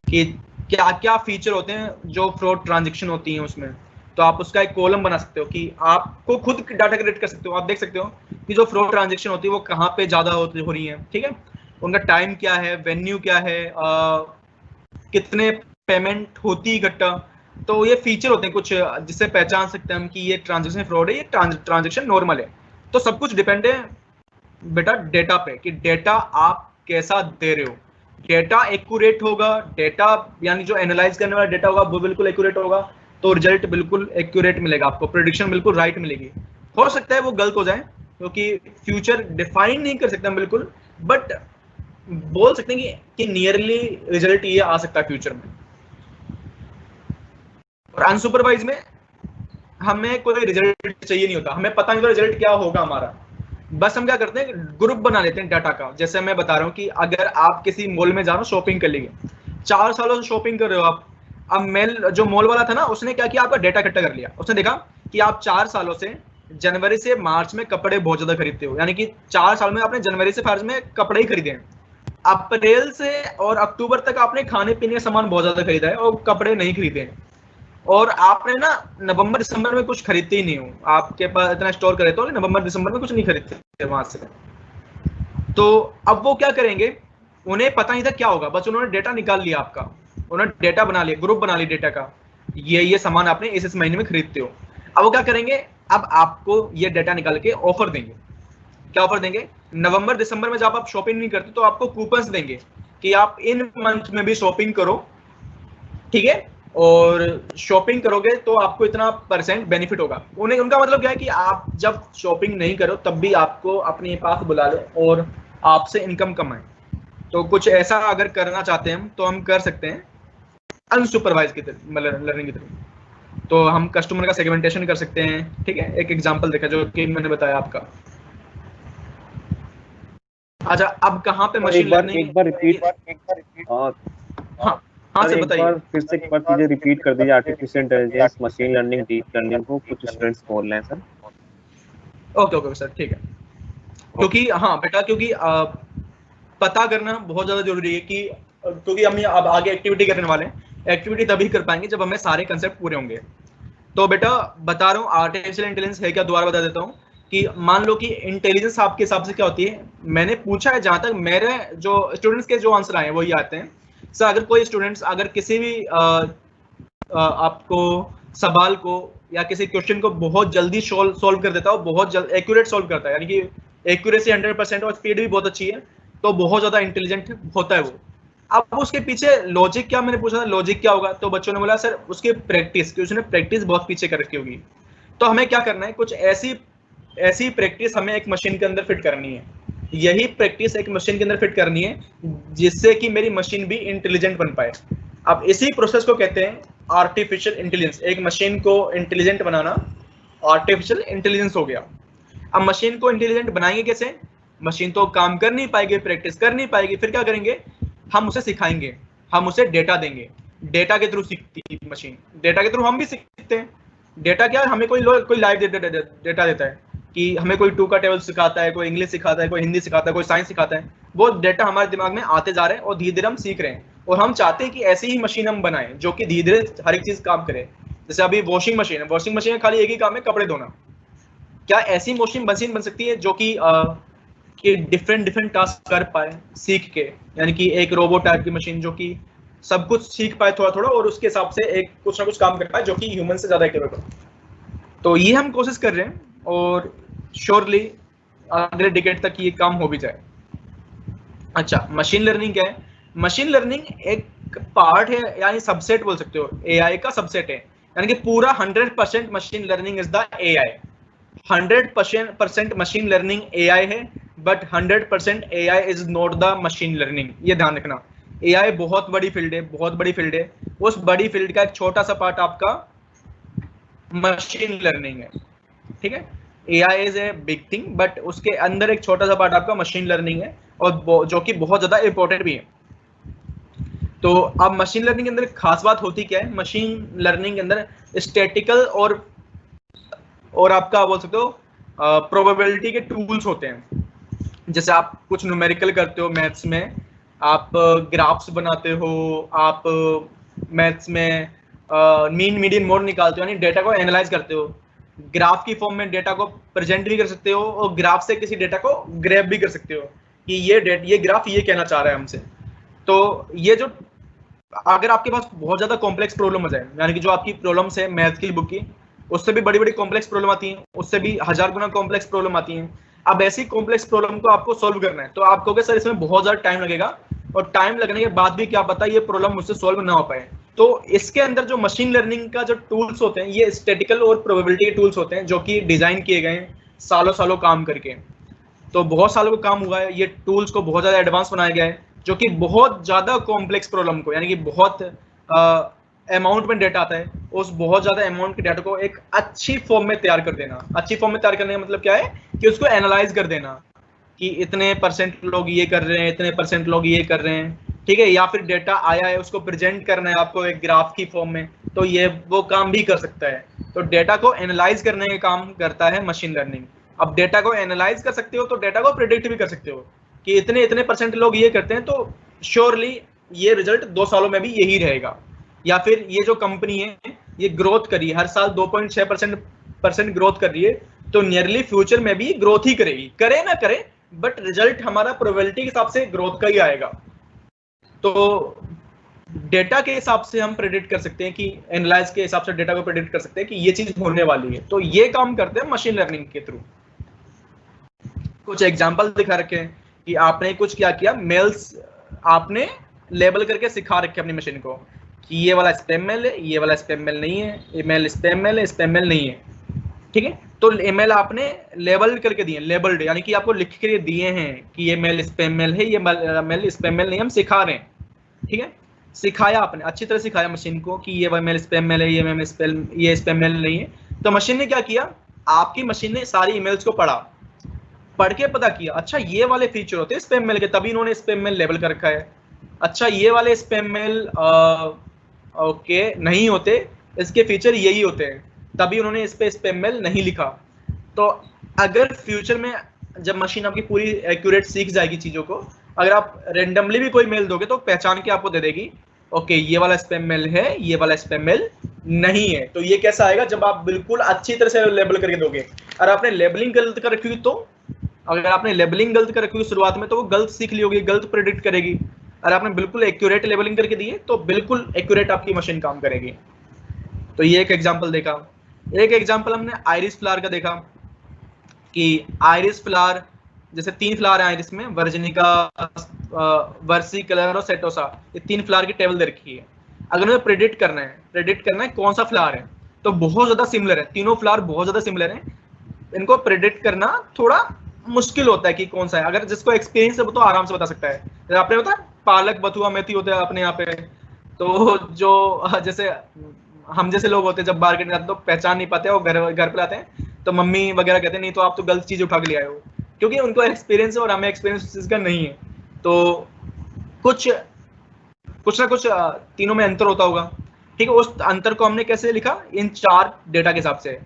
Speaker 1: कि क्या क्या फीचर होते हैं जो फ्रॉड ट्रांजेक्शन होती हैं उसमें। तो आप उसका एक कॉलम बना सकते हो कि आपको खुद डाटा क्रिएट कर सकते हो। आप देख सकते हो कि जो फ्रॉड ट्रांजेक्शन होती है वो कहाँ पे ज्यादा हो रही है, ठीक है, उनका टाइम क्या है, वेन्यू क्या है, कितने पेमेंट होती इकट्ठा। तो ये फीचर होते हैं कुछ जिससे पहचान सकते हैं हम कि ये ट्रांजेक्शन फ्रॉड है, ये ट्रांजेक्शन नॉर्मल है। तो सब कुछ डिपेंड है बेटा डेटा पे, कि डेटा आप कैसा दे रहे हो। डेटा एक्यूरेट होगा, डेटा यानी जो एनालाइज करने वाला डेटा होगा वो बिल्कुल एक्यूरेट होगा, तो रिजल्ट बिल्कुल एक्यूरेट मिलेगा आपको, प्रेडिक्शन बिल्कुल राइट मिलेगी। हो सकता है वो गलत हो जाए, क्योंकि फ्यूचर डिफाइन नहीं कर सकते हम बिल्कुल, बट बोल सकते हैं कि नियरली रिजल्ट ये आ सकता है फ्यूचर में। और अनसुपरवाइज में हमें कोई रिजल्ट चाहिए नहीं होता, हमें पता नहीं होता रिजल्ट क्या होगा हमारा। बस हम क्या करते हैं, ग्रुप बना लेते हैं डाटा का। जैसे मैं बता रहा हूँ कि अगर आप किसी मॉल में जा रहे हो शॉपिंग कर लिए, 4 सालों से शॉपिंग कर रहे हो आप, अब मेल जो मॉल वाला था ना, उसने क्या किया, आपका डेटा इकट्ठा कर लिया। उसने देखा कि आप 4 सालों से जनवरी से मार्च में कपड़े बहुत ज्यादा खरीदते हो, यानी कि 4 साल में आपने जनवरी से फरवरी में कपड़े ही खरीदे हैं। अप्रैल से और अक्टूबर तक आपने खाने पीने का सामान बहुत ज्यादा खरीदा है और कपड़े नहीं खरीदे हैं। और आपने ना नवंबर दिसंबर में कुछ खरीदते ही नहीं हो, आपके पास इतना स्टोर करे तो नवंबर दिसंबर में कुछ नहीं खरीदते वहां से। तो अब वो क्या करेंगे, उन्हें पता नहीं था क्या होगा, बस उन्होंने डेटा निकाल लिया आपका, उन्होंने डेटा बना लिया, ग्रुप बना लिया डेटा का, ये सामान आपने इस महीने में खरीदते हो। अब वो क्या करेंगे, अब आपको ये डेटा निकाल के ऑफर देंगे। क्या ऑफर देंगे, नवंबर दिसंबर में जब आप शॉपिंग नहीं करते तो आपको कूपन्स देंगे कि आप इन मंथ में भी शॉपिंग करो, ठीक है, और शॉपिंग करोगे तो आपको इतना % बेनिफिट होगा। उनका मतलब क्या है कि आप जब शॉपिंग नहीं करो तब भी आपको अपने पास बुला ले और आपसे इनकम कमाए। तो कुछ ऐसा अगर करना चाहते हैं हम तो हम कर सकते हैं अनसुपरवाइज की लर्निंग की तरह। तो हम कस्टमर का सेगमेंटेशन कर सकते हैं, ठीक है, एक एग्जांपल देखा जो कि मैंने बताया आपका। अच्छा, अब कहाँ पे मशीन लर्निंग,
Speaker 2: एक बार रिपीट।
Speaker 1: हाँ हाँ
Speaker 2: सर
Speaker 1: सर
Speaker 2: एक
Speaker 1: बताइए।
Speaker 2: बार फिर से एक बार चीजें रिपीट कर दीजिए, artificial intelligence, machine learning, deep learning को कुछ स्टूडेंट्स बोल रहे हैं सर।
Speaker 1: ओके ओके सर ठीक है।
Speaker 2: ओके।
Speaker 1: क्योंकि हाँ बेटा, क्योंकि पता करना बहुत ज्यादा जरूरी है कि क्योंकि हम अब आगे एक्टिविटी करने वाले हैं। एक्टिविटी तभी कर पाएंगे जब हमें सारे कंसेप्ट पूरे होंगे। तो बेटा बता रहा हूँ आर्टिफिशियल इंटेलिजेंस है क्या, दोबारा बता देता हूँ कि मान लो कि इंटेलिजेंस आपके हिसाब से क्या होती है। मैंने पूछा है, जहां तक मेरे जो स्टूडेंट्स के जो आंसर आए हैं वही आते हैं। सर अगर कोई स्टूडेंट्स अगर किसी भी आपको सवाल को या किसी क्वेश्चन को बहुत जल्दी सॉल्व कर देता है, बहुत जल्द एक्यूरेट सॉल्व करता है, यानी कि एक्यूरेसी 100% और स्पीड भी बहुत अच्छी है, तो बहुत ज्यादा इंटेलिजेंट होता है वो। अब उसके पीछे लॉजिक क्या, मैंने पूछा था लॉजिक क्या होगा, तो बच्चों ने बोला सर उसकी प्रैक्टिस, कि उसने प्रैक्टिस बहुत पीछे कर रखी होगी। तो हमें क्या करना है, कुछ ऐसी ऐसी प्रैक्टिस हमें एक मशीन के अंदर फिट करनी है। यही प्रैक्टिस एक मशीन के अंदर फिट करनी है जिससे कि मेरी मशीन भी इंटेलिजेंट बन पाए। अब इसी प्रोसेस को कहते हैं आर्टिफिशियल इंटेलिजेंस। एक मशीन को इंटेलिजेंट बनाना आर्टिफिशियल इंटेलिजेंस हो गया। अब मशीन को इंटेलिजेंट बनाएंगे कैसे? मशीन तो काम कर नहीं पाएगी, प्रैक्टिस कर नहीं पाएगी, फिर क्या करेंगे? हम उसे सिखाएंगे, हम उसे डेटा देंगे। डेटा के थ्रू सीखती है मशीन, डेटा के थ्रू हम भी सीखते हैं। डेटा क्या है? हमें कोई लाइव डेटा देता है कि हमें कोई 2 का टेबल सिखाता है, कोई इंग्लिश सिखाता है, कोई हिंदी सिखाता है, कोई साइंस सिखाता है। वो डेटा हमारे दिमाग में आते जा रहे हैं और धीरे धीरे हम सीख रहे हैं। और हम चाहते हैं कि ऐसी ही मशीन हम बनाएं जो कि धीरे धीरे हर एक चीज काम करे। जैसे अभी वॉशिंग मशीन है, वॉशिंग मशीन में खाली एक ही काम है, कपड़े धोना। क्या ऐसी वॉशिंग मशीन बन सकती है जो कि डिफरेंट डिफरेंट टास्क कर पाए सीख के, यानी कि एक रोबोट टाइप की मशीन जो कि सब कुछ सीख पाए थोड़ा थोड़ा और उसके हिसाब से एक कुछ ना कुछ काम कर पाए जो कि ह्यूमन से ज्यादा एक्यूरेट हो। तो ये हम कोशिश कर रहे हैं और श्योरली अगले डिकेड तक ये काम हो भी जाए। अच्छा, मशीन लर्निंग क्या है? मशीन लर्निंग एक पार्ट है, यानी सबसेट बोल सकते हो, एआई का सबसेट है। यानी कि पूरा 100% machine learning is the AI. 100% machine learning AI है, but 100% AI is not the machine learning. ये ध्यान रखना। एआई बहुत बड़ी फील्ड है, बहुत बड़ी फील्ड है। उस बड़ी फील्ड का एक छोटा सा पार्ट आपका मशीन लर्निंग है। ठीक है, AI is a big thing, but उसके अंदर एक छोटा सा पार्ट आपका मशीन लर्निंग है, और जो कि बहुत ज्यादा इंपॉर्टेंट भी है। तो अब मशीन लर्निंग के अंदर खास बात होती क्या है? मशीन लर्निंग के अंदर स्टैटिकल और आपका बोल सकते हो प्रोबेबिलिटी के टूल्स होते हैं। जैसे आप कुछ न्यूमेरिकल करते हो मैथ्स में, आप ग्राफ्स बनाते हो, आप मैथ्स में मीन मीडियन मोड निकालते हो, यानी डेटा को एनालाइज करते हो। ग्राफ की फॉर्म में डेटा को प्रेजेंट भी कर सकते हो और ग्राफ से किसी डेटा को ग्रैब भी कर सकते हो कि ये ग्राफ ये कहना चाह रहा है हमसे। तो ये जो अगर आपके पास बहुत ज्यादा कॉम्प्लेक्स प्रॉब्लम हो जाए, यानी कि जो आपकी प्रॉब्लम्स है मैथ की बुक की, उससे भी बड़ी बड़ी कॉम्प्लेक्स प्रॉब्लम आती हैं, उससे भी 1000 गुना कॉम्प्लेक्स प्रॉब्लम आती हैं। अब ऐसी कॉम्प्लेक्स प्रॉब्लम को आपको सोल्व करना है, तो आप कहोगे सर इसमें बहुत ज्यादा टाइम लगेगा, और टाइम लगने के बाद भी क्या पता ये प्रॉब्लम मुझसे सोल्व ना हो पाए। तो इसके अंदर जो मशीन लर्निंग का जो टूल्स होते हैं, ये स्टैटिकल और प्रोबेबिलिटी के टूल्स होते हैं जो कि डिजाइन किए गए हैं सालों सालों काम करके। तो बहुत सालों का काम हुआ है, ये टूल्स को बहुत ज्यादा एडवांस बनाया गया है, जो कि बहुत ज्यादा कॉम्प्लेक्स प्रॉब्लम को, यानी कि बहुत अमाउंट में डेटा आता है, उस बहुत ज्यादा अमाउंट के डेटा को एक अच्छी फॉर्म में तैयार कर देना। अच्छी फॉर्म में तैयार करने का मतलब क्या है कि उसको एनालाइज कर देना कि इतने परसेंट लोग ये कर रहे हैं, इतने परसेंट लोग ये कर रहे हैं, ठीक है। या फिर डेटा आया है उसको प्रेजेंट करना है आपको एक ग्राफ की फॉर्म में, तो ये वो काम भी कर सकता है। तो डेटा को एनालाइज करने का काम करता है मशीन लर्निंग। अब डेटा को एनालाइज कर सकते हो तो डेटा को प्रिडिक्ट भी कर सकते हो कि इतने इतने परसेंट लोग ये करते हैं, तो श्योरली ये रिजल्ट 2 सालों में भी यही रहेगा। या फिर ये जो कंपनी है ये ग्रोथ करी हर साल 2.6% ग्रोथ कर रही है, तो नियरली फ्यूचर में भी ग्रोथ ही करेगी, करे ना करे, बट रिजल्ट हमारा प्रोबेबिलिटी के हिसाब से ग्रोथ का ही आएगा। तो डेटा के हिसाब से हम प्रेडिक्ट कर सकते हैं कि एनालाइज के हिसाब से डेटा को प्रेडिक्ट कर सकते हैं कि ये चीज होने वाली है। तो ये काम करते हैं मशीन लर्निंग के थ्रू। कुछ एग्जांपल दिखा रखे हैं कि आपने कुछ क्या किया, मेल्स आपने लेबल करके सिखा रखे अपनी मशीन को कि ये वाला स्पैम मेल है, ये वाला स्पैम मेल नहीं है, ये मेल स्पैम मेल है, स्पैम मेल नहीं है, ठीक है। तो ईमेल आपने लेबल करके दिए, लेबल्ड, यानी कि आपको लिख के दिए हैं कि ये मेल स्पैम मेल है, ये मेल स्पैम मेल नहीं, हम सिखा रहे हैं, ठीक है। सिखाया आपने, अच्छी तरह सिखाया मशीन को कि ये मेल स्पैम मेल है, ये स्पैम मेल नहीं है। तो मशीन ने क्या किया, आपकी मशीन ने सारी ईमेल्स को पढ़ा, पढ़ के पता किया अच्छा ये वाले फीचर होते हैं स्पैम मेल के, तभी इन्होंने स्पैम मेल लेबल कर रखा है। अच्छा ये वाले स्पैम मेल ओके नहीं होते, इसके फीचर यही होते हैं, तभी उन्होंने इस पे स्पैम मेल नहीं लिखा। तो अगर फ्यूचर में जब मशीन आपकी पूरी एक्यूरेट सीख जाएगी चीजों को, अगर आप रेंडमली भी कोई मेल दोगे तो पहचान के आपको दे देगी, ओके ये वाला स्पैम मेल है, ये वाला स्पैम मेल नहीं है। तो ये कैसा आएगा, जब आप बिल्कुल अच्छी तरह से लेबल करके दोगे। और आपने लेबलिंग गलत कर रखी होगी, तो अगर आपने लेबलिंग गलत कर रखी होगी शुरुआत में, तो वो गलत सीख ली होगी, गलत प्रेडिक्ट करेगी। और आपने बिल्कुल एक्यूरेट लेबलिंग करके दी है, तो बिल्कुल एक्यूरेट आपकी मशीन काम करेगी। तो ये एक एग्जांपल देखा। एक एग्जांपल हमने आयरिस फ्लावर का देखा कि आयरिस फ्लावर, जैसे 3 फ्लावर है आयरिस में, वर्जिनिका, वर्सी कलर और सेटोसा, ये 3 फ्लावर की टेबल दे रखी है। अगर हमें प्रेडिक्ट करना है कौन सा फ्लावर है, तो बहुत ज्यादा सिमिलर है, तीनों फ्लावर बहुत ज्यादा सिमिलर है। इनको प्रेडिक्ट करना थोड़ा मुश्किल होता है कि कौन सा है। अगर जिसको एक्सपीरियंस है वो तो आराम से बता सकता है। आपने बता पालक, बथुआ, मेथी होते हैं अपने यहाँ पे, तो जो जैसे हम जैसे लोग होते हैं जब मार्केट में जाते तो पहचान नहीं पाते, और घर पे लाते हैं तो मम्मी वगैरह कहते हैं नहीं तो आप तो गलत चीज उठा के ले आए हो, क्योंकि उनको एक्सपीरियंस है और हमें एक्सपीरियंस इसका नहीं है। तो कुछ ना कुछ तीनों में अंतर होता होगा, ठीक है। उस अंतर को हमने कैसे लिखा, इन 4 डेटा के हिसाब से।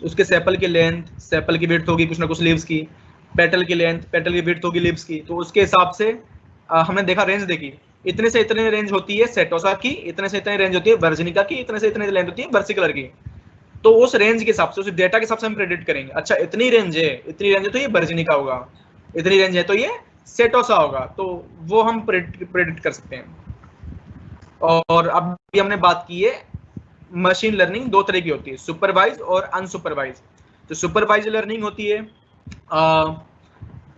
Speaker 1: उसके सेपल की लेंथ, सेपल की विड्थ होगी कुछ ना कुछ लीव्स की, पेटल की लेंथ, पेटल की विड्थ होगी लीव्स की, तो उसके हिसाब से हमने देखा, रेंज देखी, इतने से इतने रेंज होती है सेटोसा की, इतने से इतने रेंज होती है वर्जिनिका की, इतने से इतने लेंथ होती है वर्सिकलर की। तो उस रेंज के हिसाब से, उस डेटा के हिसाब से हम प्रेडिक्ट करेंगे, अच्छा इतनी रेंज है तो ये वर्जिनिका होगा, इतनी रेंज है तो ये सेटोसा होगा, तो वो हम प्रेडिक्ट कर सकते हैं। और अभी हमने बात की है, मशीन लर्निंग 2 तरह की होती है, सुपरवाइज और अनसुपरवाइज। तो सुपरवाइज लर्निंग होती है,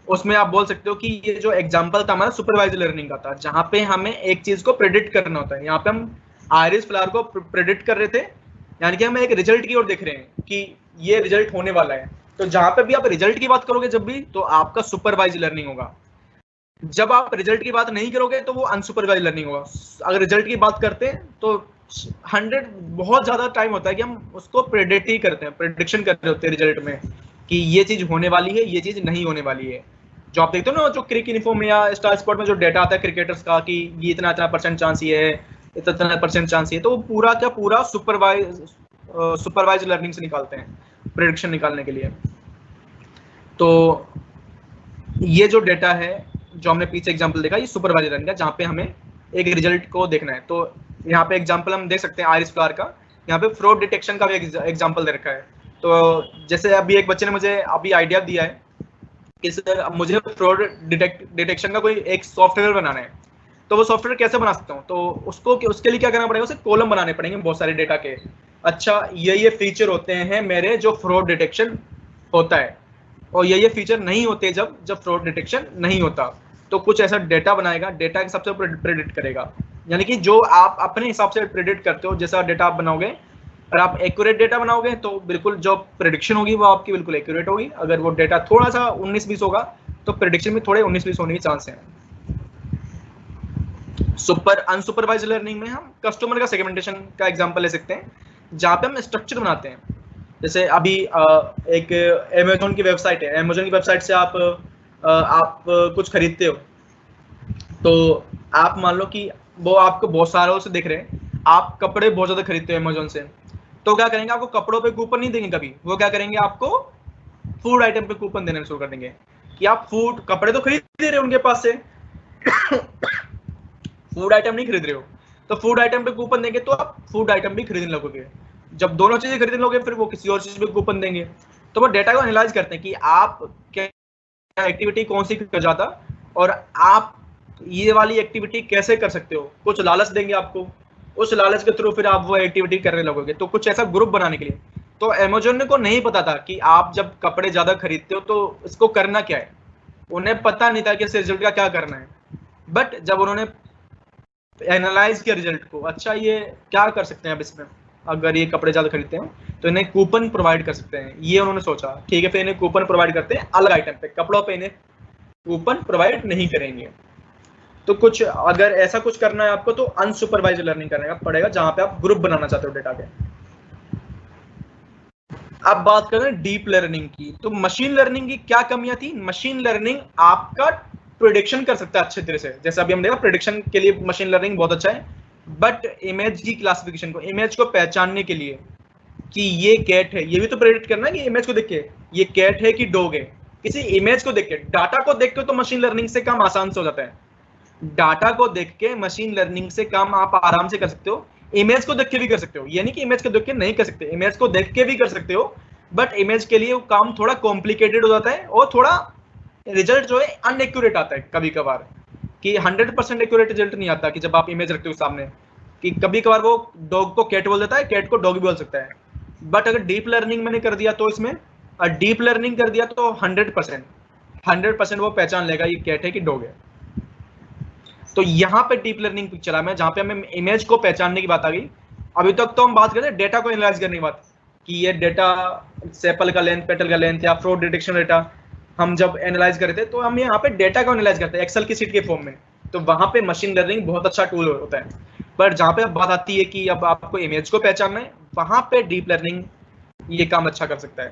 Speaker 1: उसमें आप बोल सकते हो कि ये जो एग्जांपल था हमारा सुपरवाइज लर्निंग का था, जहां पे हमें एक चीज को प्रेडिक्ट करना होता है। यहाँ पे हम आयरिस फ्लावर को प्रेडिक्ट कर रहे थे, यानी कि हम एक रिजल्ट की ओर देख रहे हैं कि ये रिजल्ट होने वाला है। तो जहां पे भी आप रिजल्ट की बात करोगे जब भी, तो आपका सुपरवाइज लर्निंग होगा। जब आप रिजल्ट की बात नहीं करोगे तो वो अनसुपरवाइज लर्निंग होगा। अगर रिजल्ट की बात करते हैं तो 100 बहुत ज्यादा टाइम होता है कि हम उसको प्रेडिक्ट ही करते हैं, प्रेडिक्शन कर रहे होते हैं रिजल्ट में कि ये चीज होने वाली है, ये चीज नहीं होने वाली है। जो आप देखते हो ना, जो क्रिक इन्फॉर्म या स्टार स्पॉट में जो डेटा आता है क्रिकेटर्स का कि ये इतना इतना परसेंट चांस ये है, इतना परसेंट चांस ये, तो वो पूरा क्या पूरा सुपरवाइज लर्निंग से निकालते हैं प्रेडिक्शन निकालने के लिए। तो ये जो डेटा है जो हमने पीछे एग्जांपल देखा, ये सुपरवाइज लर्निंग का, जहाँ पे हमें एक रिजल्ट को देखना है। तो यहाँ पे एग्जांपल हम देख सकते हैं आयरिस फ्लावर का, यहाँ पे फ्रॉड डिटेक्शन का भी एग्जांपल दे रखा है। तो जैसे अभी एक बच्चे ने मुझे अभी आइडिया दिया है कि सर मुझे फ्रॉड डिटेक्शन का कोई एक सॉफ्टवेयर बनाना है, तो वो सॉफ्टवेयर कैसे बना सकता हूँ, तो उसके लिए क्या करना पड़ेगा, उसे कॉलम बनाने पड़ेंगे बहुत सारे डेटा के। अच्छा ये फीचर होते हैं मेरे जो फ्रॉड डिटेक्शन होता है, और ये फीचर नहीं होते जब फ्रॉड डिटेक्शन नहीं होता। तो कुछ ऐसा डेटा बनाएगा, डेटा के हिसाब से प्रेडिक्ट करेगा, यानी कि जो आप अपने हिसाब से प्रेडिक्ट करते हो, जैसा डेटा आप बनाओगे, अगर आप एक्यूरेट डेटा बनाओगे तो बिल्कुल जो प्रेडिक्शन होगी वो आपकी बिल्कुल एक्यूरेट होगी। अगर वो डेटा थोड़ा सा 19-20 होगा तो प्रेडिक्शन में थोड़े 19-20 होने के चांस हैं। अनसुपरवाइज लर्निंग में हम कस्टमर का सेगमेंटेशन का एग्जांपल ले सकते हैं, जहाँ पे हम स्ट्रक्चर बनाते हैं। जैसे अभी एक अमेजोन की वेबसाइट है, अमेजोन की वेबसाइट से आप कुछ खरीदते हो, तो आप मान लो कि वो आपको बहुत सारों से दिख रहे हैं, आप कपड़े बहुत ज्यादा खरीदते हो अमेजोन से, तो क्या करेंगे, आपको कपड़ों पे कूपन नहीं देंगे कभी, वो क्या करेंगे, आपको फूड आइटम पे कूपन देना शुरू कर देंगे कि आप कपड़े तो खरीद रहे हो उनके पास से फूड आइटम नहीं खरीद रहे हो, तो फूड आइटम पे कूपन देंगे तो आप फूड आइटम भी खरीदने लगोगे। जब दोनों चीजें खरीदने लोगे फिर वो किसी और चीज पे कूपन देंगे। तो वो डेटा को एनालाइज करते हैं कि आप क्या एक्टिविटी कौन सी कर जाता, और आप ये वाली एक्टिविटी कैसे कर सकते हो, कुछ लालच देंगे आपको, उस लालच के थ्रू फिर आप वो एक्टिविटी करने लगोगे। तो कुछ ऐसा ग्रुप बनाने के लिए, तो अमेजोन को नहीं पता था कि आप जब कपड़े ज्यादा खरीदते हो तो इसको करना क्या है, उन्हें पता नहीं था कि इस रिजल्ट का क्या करना है। बट जब उन्होंने एनालाइज किया रिजल्ट को, अच्छा ये क्या कर सकते हैं अब इसमें, अगर ये कपड़े ज्यादा खरीदते हैं तो इन्हें कूपन प्रोवाइड कर सकते हैं, ये उन्होंने सोचा, ठीक है फिर इन्हें कूपन प्रोवाइड करते हैं अलग आइटम पे, कपड़ों पे इन्हें कूपन प्रोवाइड नहीं करेंगे। तो कुछ अगर ऐसा कुछ करना है आपको तो अनसुपरवाइज्ड लर्निंग करने का पड़ेगा, जहां पे आप ग्रुप बनाना चाहते हो डेटा के। अब बात करें डीप लर्निंग की, तो मशीन लर्निंग की क्या कमियां थी। मशीन लर्निंग आपका प्रिडिक्शन कर सकता है अच्छे तरह से, जैसे अभी हम देखा प्रिडिक्शन के लिए मशीन लर्निंग बहुत अच्छा है, बट इमेज की क्लासिफिकेशन को, इमेज को पहचानने के लिए कि ये कैट है, ये भी तो प्रेडिक्ट करना है कि इमेज को देख के ये कैट है कि डॉग है, किसी इमेज को देख के, डाटा को देख के तो मशीन लर्निंग से काम आसान से हो जाता है। डाटा को देख के मशीन लर्निंग से काम आप आराम से कर सकते हो, इमेज को देख के भी कर सकते हो, ये नहीं कि इमेज को देख के नहीं कर सकते, इमेज को देख के भी कर सकते हो, बट इमेज के लिए वो काम थोड़ा कॉम्प्लिकेटेड हो जाता है और थोड़ा रिजल्ट जो है अनएक्यूरेट आता है कभी कभार, कि 100% एक्यूरेट रिजल्ट नहीं आता कि जब आप इमेज रखते हो सामने, कि कभी कभार वो डॉग को कैट बोल देता है, कैट को डॉग भी बोल सकता है। बट अगर डीप लर्निंग मैंने कर दिया तो इसमें डीप लर्निंग कर दिया तो 100% वो पहचान लेगा ये कैट है कि डॉग है। तो यहाँ पे डीप लर्निंग चला मैं, जहाँ पे हमें इमेज को पहचानने की बात आ गई। अभी तक तो हम बात करते हैं डेटा को एनालाइज करने की बात, कि ये डेटा सेपल का लेंथ, पेटल का लेंथ या फ्रॉड डिटेक्शन डेटा हम जब एनालाइज कर रहे थे, तो हम यहाँ पे डेटा को एनालाइज करते हैं एक्सेल की शीट के फॉर्म में, तो वहां पे मशीन लर्निंग बहुत अच्छा टूल होता है। पर जहाँ पे अब बात आती है कि अब आपको इमेज को पहचानना है, वहां पे डीप लर्निंग ये काम अच्छा कर सकता है।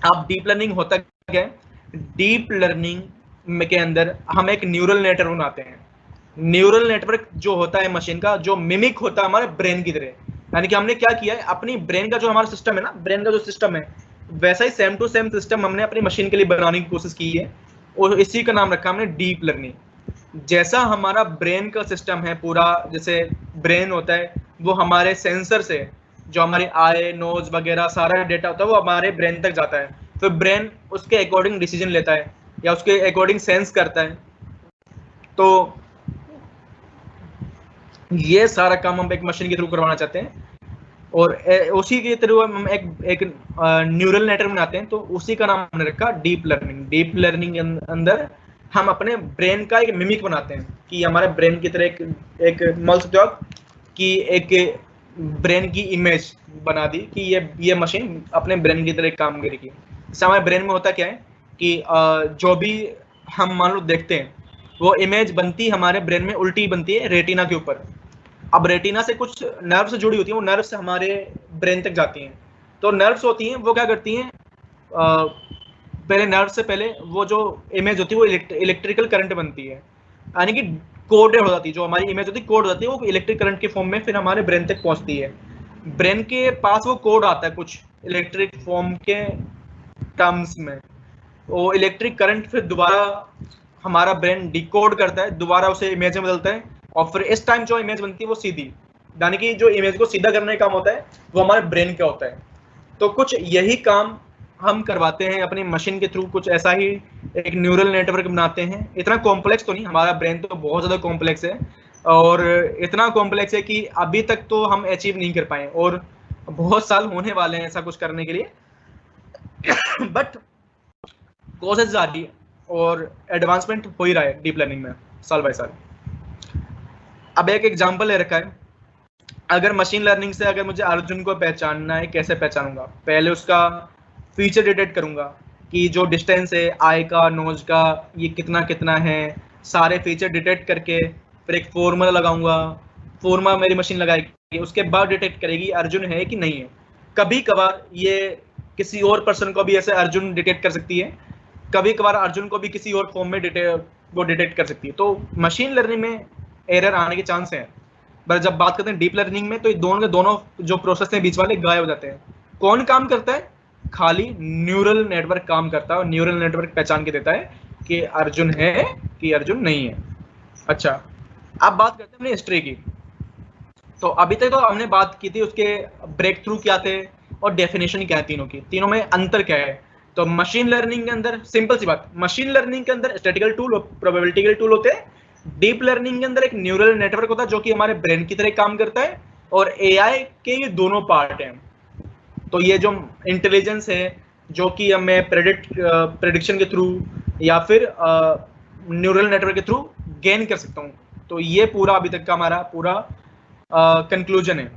Speaker 1: अब डीप लर्निंग होता क्या है, डीप लर्निंग के अंदर हम एक न्यूरल नेटवर्क बनाते हैं। न्यूरल नेटवर्क जो होता है मशीन का, जो मिमिक होता है हमारे ब्रेन की तरह, यानी कि हमने क्या किया है, अपनी ब्रेन का जो हमारा सिस्टम है ना, ब्रेन का जो सिस्टम है, वैसा ही सेम टू सेम सिस्टम हमने अपनी मशीन के लिए बनाने की कोशिश की है, और इसी का नाम रखा हमने डीप लर्निंग। जैसा हमारा ब्रेन का सिस्टम है पूरा, जैसे ब्रेन होता है वो हमारे सेंसर से, जो हमारे आई नोज वगैरह सारा डेटा होता है वो हमारे ब्रेन तक जाता है, फिर ब्रेन उसके अकॉर्डिंग डिसीजन लेता है या उसके अकॉर्डिंग सेंस करता है। तो ये सारा काम हम एक मशीन के थ्रू करवाना चाहते हैं, और उसी के थ्रू हम एक न्यूरल नेटवर्क बनाते हैं, तो उसी का नाम हमने रखा डीप लर्निंग। डीप लर्निंग के अंदर हम अपने ब्रेन का एक मिमिक बनाते हैं, कि हमारे ब्रेन की तरह एक मान सकते हो आप कि एक ब्रेन की इमेज बना दी कि ये मशीन अपने ब्रेन की तरह काम करेगी। जैसे हमारे ब्रेन में होता क्या है कि जो भी हम मान लो देखते हैं, वो इमेज बनती हमारे ब्रेन में उल्टी बनती है रेटिना के ऊपर। अब रेटिना से कुछ नर्व से जुड़ी होती है, वो नर्व से हमारे ब्रेन तक जाती हैं। तो नर्व्स होती हैं वो क्या करती हैं, पहले नर्व से पहले वो जो इमेज होती है वो इलेक्ट्रिकल करंट बनती है, यानी कि कोडेड हो जाती है, जो हमारी इमेज होती है कोड हो जाती है, वो इलेक्ट्रिक करंट के फॉर्म में फिर हमारे ब्रेन तक पहुंचती है। ब्रेन के पास वो कोड आता है कुछ इलेक्ट्रिक फॉर्म के टर्म्स में, वो इलेक्ट्रिक करंट फिर दोबारा हमारा ब्रेन डिकोड करता है, दोबारा उसे इमेज में बदलता है, और फिर इस टाइम जो इमेज बनती है वो सीधी, यानी कि जो इमेज को सीधा करने का काम होता है वो हमारे ब्रेन का होता है। तो कुछ यही काम हम करवाते हैं अपनी मशीन के थ्रू, कुछ ऐसा ही एक न्यूरल नेटवर्क बनाते हैं। इतना कॉम्प्लेक्स तो नहीं, हमारा ब्रेन तो बहुत ज़्यादा कॉम्प्लेक्स है, और इतना कॉम्प्लेक्स है कि अभी तक तो हम अचीव नहीं कर पाए, और बहुत साल होने वाले हैं ऐसा कुछ करने के लिए, बट कोशिश जारी है और एडवांसमेंट हो ही रहा है डीप लर्निंग में साल बाय साल। अब एक एग्जांपल ले रखा है, अगर मशीन लर्निंग से अगर मुझे अर्जुन को पहचानना है, कैसे पहचानूंगा? पहले उसका फीचर डिटेक्ट करूंगा कि जो डिस्टेंस है आई का नोज का ये कितना कितना है, सारे फीचर डिटेक्ट करके फिर एक फॉर्मूला लगाऊंगा, फॉर्मूला मेरी मशीन लगाएगी, उसके बाद डिटेक्ट करेगी अर्जुन है कि नहीं है। कभी कभार ये किसी और पर्सन को भी ऐसे अर्जुन डिटेक्ट कर सकती है, कभी कभार अर्जुन को भी किसी और फॉर्म में डिटेक्ट कर सकती है। तो मशीन लर्निंग में एरर आने के चांस हैं, पर जब बात करते हैं डीप लर्निंग में तो ये दोनों जो प्रोसेस हैं बीच वाले गायब हो जाते हैं। कौन काम करता है? खाली न्यूरल नेटवर्क काम करता है, और न्यूरल नेटवर्क पहचान के देता है कि अर्जुन है कि अर्जुन नहीं है। अच्छा, अब बात करते हैं अपनी हिस्ट्री की। तो अभी तक तो हमने बात की थी उसके ब्रेक थ्रू क्या थे और डेफिनेशन क्या है तीनों की, तीनों में अंतर क्या है। तो मशीन लर्निंग के अंदर सिंपल सी बात, मशीन लर्निंग के अंदर स्टैटिस्टिकल टूल और प्रोबेबिलिटी के टूल होते हैं। डीप लर्निंग के अंदर एक न्यूरल नेटवर्क होता है जो कि हमारे ब्रेन की तरह काम करता है, और एआई के ये दोनों पार्ट हैं। तो ये जो इंटेलिजेंस है जो कि मैं प्रेडिक्शन के थ्रू या फिर न्यूरल नेटवर्क के थ्रू गेन कर सकता हूँ, तो ये पूरा अभी तक का हमारा पूरा कंक्लूजन है।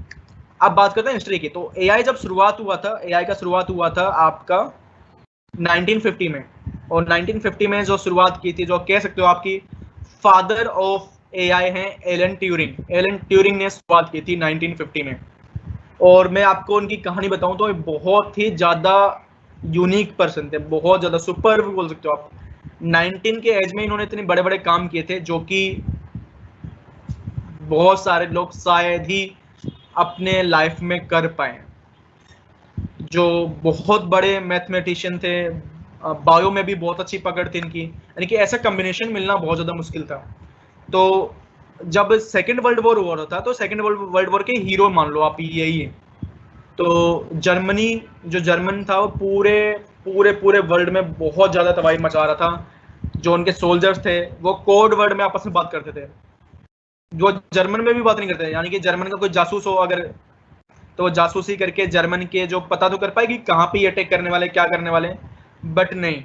Speaker 1: अब बात करते हैं हिस्ट्री की। तो एआई जब शुरुआत हुआ था, एआई का शुरुआत हुआ था आपका 1950 में, और 1950 में जो शुरुआत की थी, जो कह सकते हो आपकी फादर ऑफ एआई हैं एलन ट्यूरिंग। एलन ट्यूरिंग ने शुरुआत की थी 1950 में, और मैं आपको उनकी कहानी बताऊं तो बहुत ही ज़्यादा यूनिक पर्सन थे, बहुत ज़्यादा सुपर बोल सकते हो आप। 19 के एज में इन्होंने इतने बड़े बड़े काम किए थे जो कि बहुत सारे लोग शायद ही अपने लाइफ में कर पाए। जो बहुत बड़े मैथमेटिशियन थे, बायो में भी बहुत अच्छी पकड़ थी इनकी, यानी कि ऐसा कॉम्बिनेशन मिलना बहुत ज़्यादा मुश्किल था। तो जब सेकेंड वर्ल्ड वॉर हुआ था तो सेकेंड वर्ल्ड वॉर के हीरो मान लो आप यही है। तो जर्मनी, जो जर्मन था वो पूरे पूरे पूरे वर्ल्ड में बहुत ज़्यादा तबाही मचा रहा था। जो उनके सोल्जर्स थे वो कोड वर्ड में आपस में बात करते थे, जो जर्मन में भी बात नहीं करते, यानी कि जर्मन का कोई जासूस हो अगर, तो वो जासूसी करके जर्मन के जो पता तो कर पाएगी कहाँ पे ये अटैक करने वाले, क्या करने वाले, बट नहीं,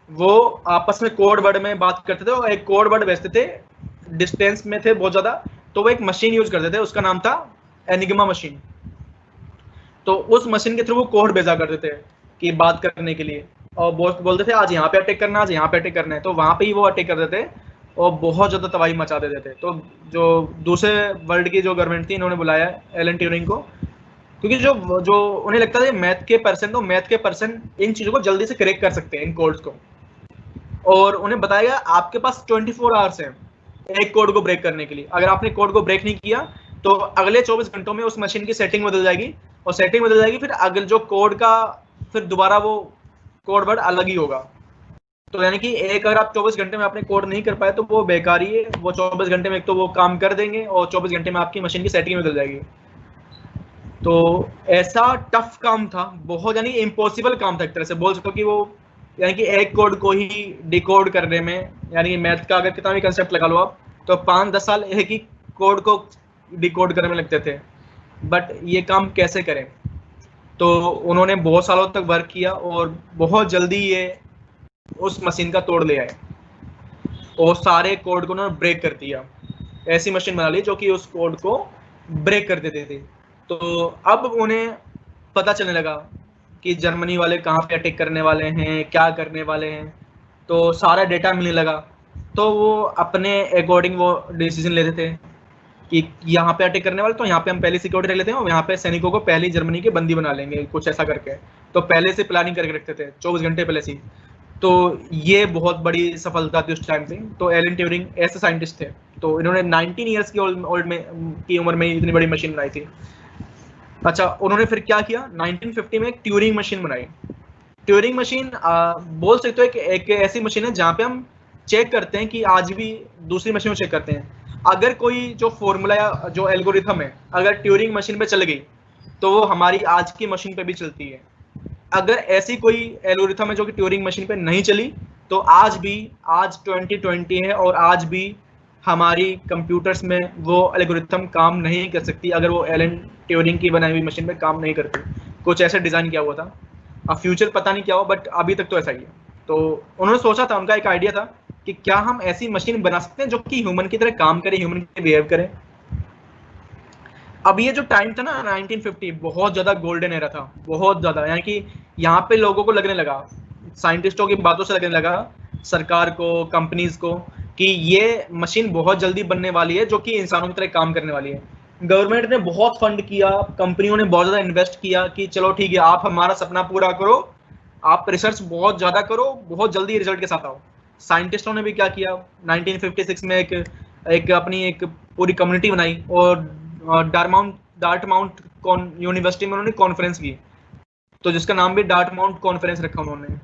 Speaker 1: वो आपस में कोड वर्ड में बात करते थे और एक कोड वर्ड भेजते थे, डिस्टेंस में थे बहुत ज़्यादा, तो वो एक मशीन यूज करते थे, उसका नाम था एनिग्मा मशीन। तो उस मशीन के थ्रू वो कोड भेजा करते थे कि बात करने के लिए, और बोलते थे आज यहाँ पे अटैक करना, आज यहाँ पे अटैक करना है, तो वहाँ पे ही वो अटैक करते थे और बहुत ज़्यादा तबाही मचा देते थे। तो जो दूसरे वर्ल्ड की जो गवर्नमेंट थी, इन्होंने बुलाया एलन ट्यूरिंग को, क्योंकि जो जो उन्हें लगता था मैथ के पर्सन इन चीज़ों को जल्दी से करेक्ट कर सकते हैं, इन कोड्स को, और उन्हें बताया गया आपके पास 24 आवर्स हैं एक कोड को ब्रेक करने के लिए। अगर आपने कोड को ब्रेक नहीं किया तो अगले 24 घंटों में उस मशीन की सेटिंग बदल जाएगी, और सेटिंग बदल जाएगी, फिर अगले जो कोड का फिर दोबारा वो कोड वर्ड अलग ही होगा। तो यानी कि एक अगर आप 24 घंटे में आपने कोड नहीं कर पाए तो वो बेकार ही है। वो 24 घंटे में एक तो वो काम कर देंगे और 24 घंटे में आपकी मशीन की सेटिंग बदल जाएगी। तो ऐसा टफ काम था, बहुत, यानी इम्पॉसिबल काम था, एक तरह से बोल सकते हो कि वो, यानी कि एक कोड को ही डिकोड करने में, यानी कि मैथ का अगर कितना भी कंसेप्ट लगा लो आप, तो 5-10 साल एक ही कोड को डिकोड करने में लगते थे। बट ये काम कैसे करें, तो उन्होंने बहुत सालों तक वर्क किया और बहुत जल्दी ये उस मशीन का तोड़ ले आए और सारे कोड को उन्होंने ब्रेक कर दिया। ऐसी मशीन बना ली जो कि उस कोड को ब्रेक कर देते थे। तो अब उन्हें पता चलने लगा कि जर्मनी वाले कहाँ पे अटैक करने वाले हैं, क्या करने वाले हैं, तो सारा डेटा मिलने लगा। तो वो अपने अकॉर्डिंग वो डिसीजन लेते थे कि यहाँ पे अटैक करने वाले, तो यहाँ पे हम पहले सिक्योरिटी रख लेते हैं और यहाँ पे सैनिकों को पहले जर्मनी के बंदी बना लेंगे, कुछ ऐसा करके। तो पहले से प्लानिंग करके रखते थे 24 घंटे पहले से। तो ये बहुत बड़ी सफलता थी उस टाइम पे। तो एलन ट्यूरिंग ऐसे साइंटिस्ट थे, तो इन्होंने 19 ईयर्स की उम्र में इतनी बड़ी मशीन बनाई थी। अच्छा, उन्होंने फिर क्या किया, 1950 में एक ट्यूरिंग मशीन बनाई। ट्यूरिंग मशीन बोल सकते हो एक ऐसी मशीन है जहाँ पे हम चेक करते हैं कि आज भी दूसरी मशीन में चेक करते हैं अगर कोई जो फॉर्मूला या जो एल्गोरिथम है अगर ट्यूरिंग मशीन पे चल गई तो वो हमारी आज की मशीन पे भी चलती है। अगर ऐसी कोई एल्गोरिथम है जो कि ट्यूरिंग मशीन पे नहीं चली तो आज 2020 है और आज भी हमारी कंप्यूटर्स में वो एल्गोरिथम काम नहीं कर सकती अगर वो एलन ट्यूरिंग की बनाई हुई मशीन पे काम नहीं करती। कुछ ऐसे डिज़ाइन किया हुआ था, अब फ्यूचर पता नहीं क्या हो, बट अभी तक तो ऐसा ही है। तो उन्होंने सोचा था, उनका एक आइडिया था कि क्या हम ऐसी मशीन बना सकते हैं जो कि ह्यूमन की तरह काम करे, ह्यूमन की बिहेव करे। अब ये जो टाइम था ना 1950, बहुत ज़्यादा गोल्डन एरा था, बहुत ज़्यादा, यानी कि यहाँ पे लोगों को लगने लगा, साइंटिस्टों की बातों से लगने लगा, सरकार को, कंपनीज को, कि ये मशीन बहुत जल्दी बनने वाली है जो कि इंसानों की तरह काम करने वाली है। गवर्नमेंट ने बहुत फंड किया, कंपनियों ने बहुत ज़्यादा इन्वेस्ट किया कि चलो ठीक है, आप हमारा सपना पूरा करो, आप रिसर्च बहुत ज़्यादा करो, बहुत जल्दी रिजल्ट के साथ आओ। साइंटिस्टों ने भी क्या किया, 1956 में एक अपनी एक पूरी कम्युनिटी बनाई और डार्टमाउंट यूनिवर्सिटी में उन्होंने कॉन्फ्रेंस की, तो जिसका नाम भी डार्टमाउंट कॉन्फ्रेंस रखा उन्होंने।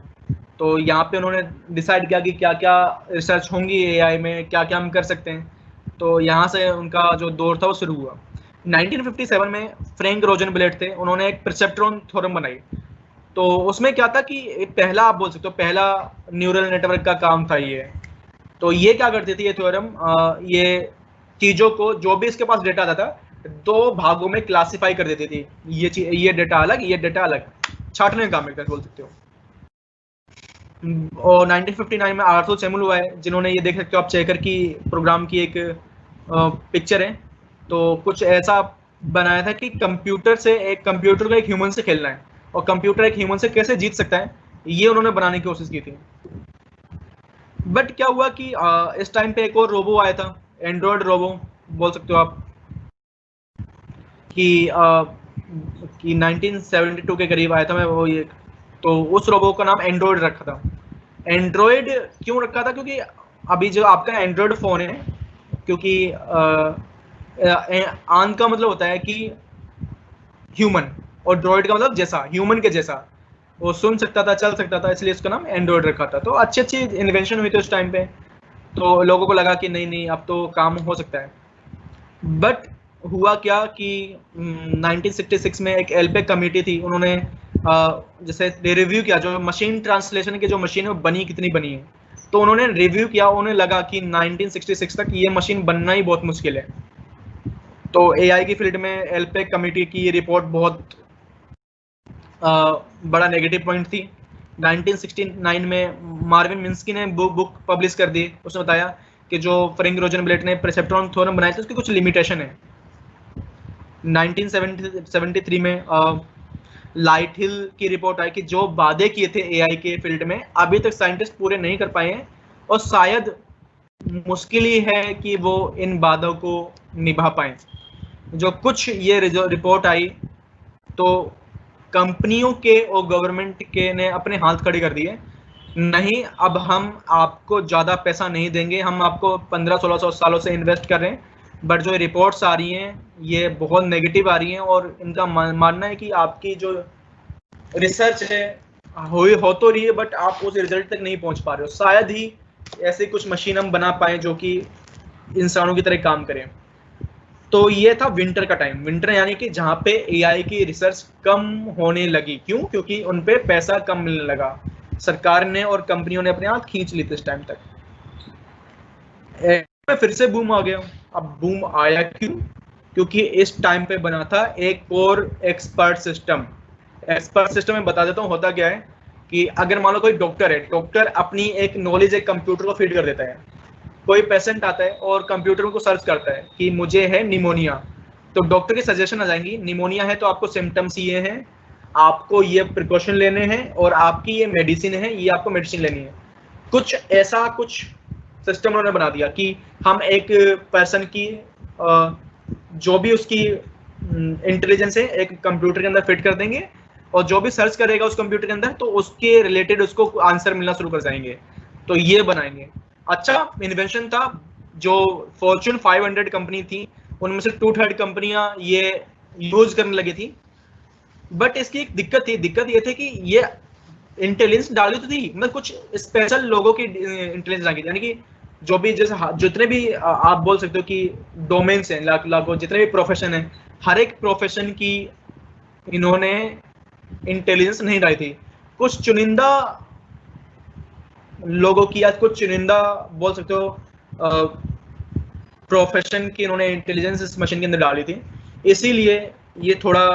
Speaker 1: तो यहाँ पे उन्होंने डिसाइड किया कि क्या क्या रिसर्च होंगी एआई में, क्या क्या हम कर सकते हैं। तो यहाँ से उनका जो दौर था वो शुरू हुआ। 1957 में फ्रैंक रोजनब्लेट थे, उन्होंने एक परसेप्ट्रॉन थ्योरम बनाई। तो उसमें क्या था कि पहला, आप बोल सकते हो पहला न्यूरल नेटवर्क का काम था ये। तो ये क्या करती थी ये थ्योरम, ये चीज़ों को, जो भी इसके पास डेटा आता था, दो भागों में क्लासिफाई कर देती थी, ये डेटा अलग, ये डेटा अलग, छाटने का काम एक बोल सकते हो। और 1959 में आर्थर चैमुल हुआ है, जिन्होंने, ये देख सकते हो आप चेकर की प्रोग्राम की एक पिक्चर है। तो कुछ ऐसा बनाया था कि कंप्यूटर को एक ह्यूमन से खेलना है और कंप्यूटर एक ह्यूमन से कैसे जीत सकता है, ये उन्होंने बनाने की कोशिश की थी। बट क्या हुआ कि इस टाइम पे एक और रोबो आया था, एंड्रॉयड रोबो बोल सकते हो आप, कि 1972 के करीब आया था मैं वो ये। तो उस रोबो का नाम एंड्रॉयड रखा था। एंड्रॉयड क्यों रखा था, क्योंकि अभी जो आपका एंड्रॉयड फ़ोन है, क्योंकि आन का मतलब होता है कि ह्यूमन, और ड्रॉइड का मतलब जैसा, ह्यूमन के जैसा, वो सुन सकता था, चल सकता था, इसलिए उसका नाम एंड्रॉयड रखा था। तो अच्छी अच्छी इन्वेंशन हुई थी उस टाइम पे, तो लोगों को लगा कि नहीं नहीं अब तो काम हो सकता है। बट हुआ क्या कि 1966 में एक एलपेक कमेटी थी, उन्होंने जैसे रिव्यू किया जो मशीन ट्रांसलेशन की जो मशीन है बनी कितनी बनी है, तो उन्होंने रिव्यू किया, उन्हें लगा कि 1966 तक ये मशीन बनना ही बहुत मुश्किल है। तो एआई की फील्ड में एलपेक कमेटी की रिपोर्ट बहुत बड़ा नेगेटिव पॉइंट थी। 1969 में मार्विन मिन्स्की ने बुक पब्लिश कर दी, उसने बताया कि जो फ्रैंक रोजनब्लेट ने परसेप्ट्रॉन थ्योरम बनाए थे उसकी कुछ लिमिटेशन है। 1973 में लाइट हिल की रिपोर्ट आई कि जो वादे किए थे एआई के फील्ड में अभी तक साइंटिस्ट पूरे नहीं कर पाए हैं, और शायद मुश्किल ही है कि वो इन वादों को निभा पाए। जो कुछ ये रिपोर्ट आई तो कंपनियों के और गवर्नमेंट के ने अपने हाथ खड़े कर दिए, नहीं अब हम आपको ज़्यादा पैसा नहीं देंगे, हम आपको 1500-1600 सालों से इन्वेस्ट कर रहे हैं, बट जो रिपोर्ट्स आ रही हैं ये बहुत नेगेटिव आ रही हैं, और इनका मानना है कि आपकी जो रिसर्च है हो तो रही है बट आप उस रिजल्ट तक नहीं पहुंच पा रहे हो। शायद ही ऐसी कुछ मशीन हम बना पाए जो कि इंसानों की तरह काम करें। तो ये था विंटर का टाइम, विंटर यानी कि जहाँ पे एआई की रिसर्च कम होने लगी। क्यों? क्योंकि उन पे पैसा कम मिलने लगा, सरकार ने और कंपनियों ने अपने हाथ खींच ली थी इस टाइम तक। फिर से बूम आ गया। अब बूम आया क्यों? क्योंकि इस टाइम पे बना था एक और एक्सपर्ट सिस्टम। एक्सपर्ट सिस्टम में बता देता हूँ होता क्या है कि अगर मान लो कोई डॉक्टर है, डॉक्टर अपनी एक नॉलेज एक कंप्यूटर को फीड कर देता है। कोई पेशेंट आता है और कंप्यूटर को सर्च करता है कि मुझे है निमोनिया, तो डॉक्टर की सजेशन आ जाएंगी, निमोनिया है तो आपको सिम्टम्स ये हैं, आपको ये प्रिकॉशन लेने हैं, और आपकी ये मेडिसिन है, ये आपको मेडिसिन लेनी है। कुछ ऐसा कुछ सिस्टम उन्होंने बना दिया कि हम एक पर्सन की जो भी उसकी इंटेलिजेंस है एक कंप्यूटर के अंदर फिट कर देंगे, और जो भी सर्च करेगा उस कंप्यूटर के अंदर तो उसके रिलेटेड उसको आंसर मिलना शुरू कर जाएंगे। तो ये बनाएंगे। अच्छा इन्वेंशन था। जो फॉर्च्यून 500 कंपनी थी उनमें से 2/3 कंपनियां ये यूज करने लगी थी। बट इसकी एक दिक्कत थी, दिक्कत ये थी कि ये इंटेलिजेंस डाली तो थी, मतलब कुछ स्पेशल लोगों की इंटेलिजेंस डाली, यानी कि जो भी जैसे जितने भी आप बोल सकते हो कि डोमेन्स हैं, लाखों जितने भी प्रोफेशन है, हर एक प्रोफेशन की इन्होंने इंटेलिजेंस नहीं डाली थी। कुछ चुनिंदा लोगों की, आज कुछ चुनिंदा बोल सकते हो प्रोफेशन की इन्होंने इंटेलिजेंस इस मशीन के अंदर डाली थी। इसीलिए ये थोड़ा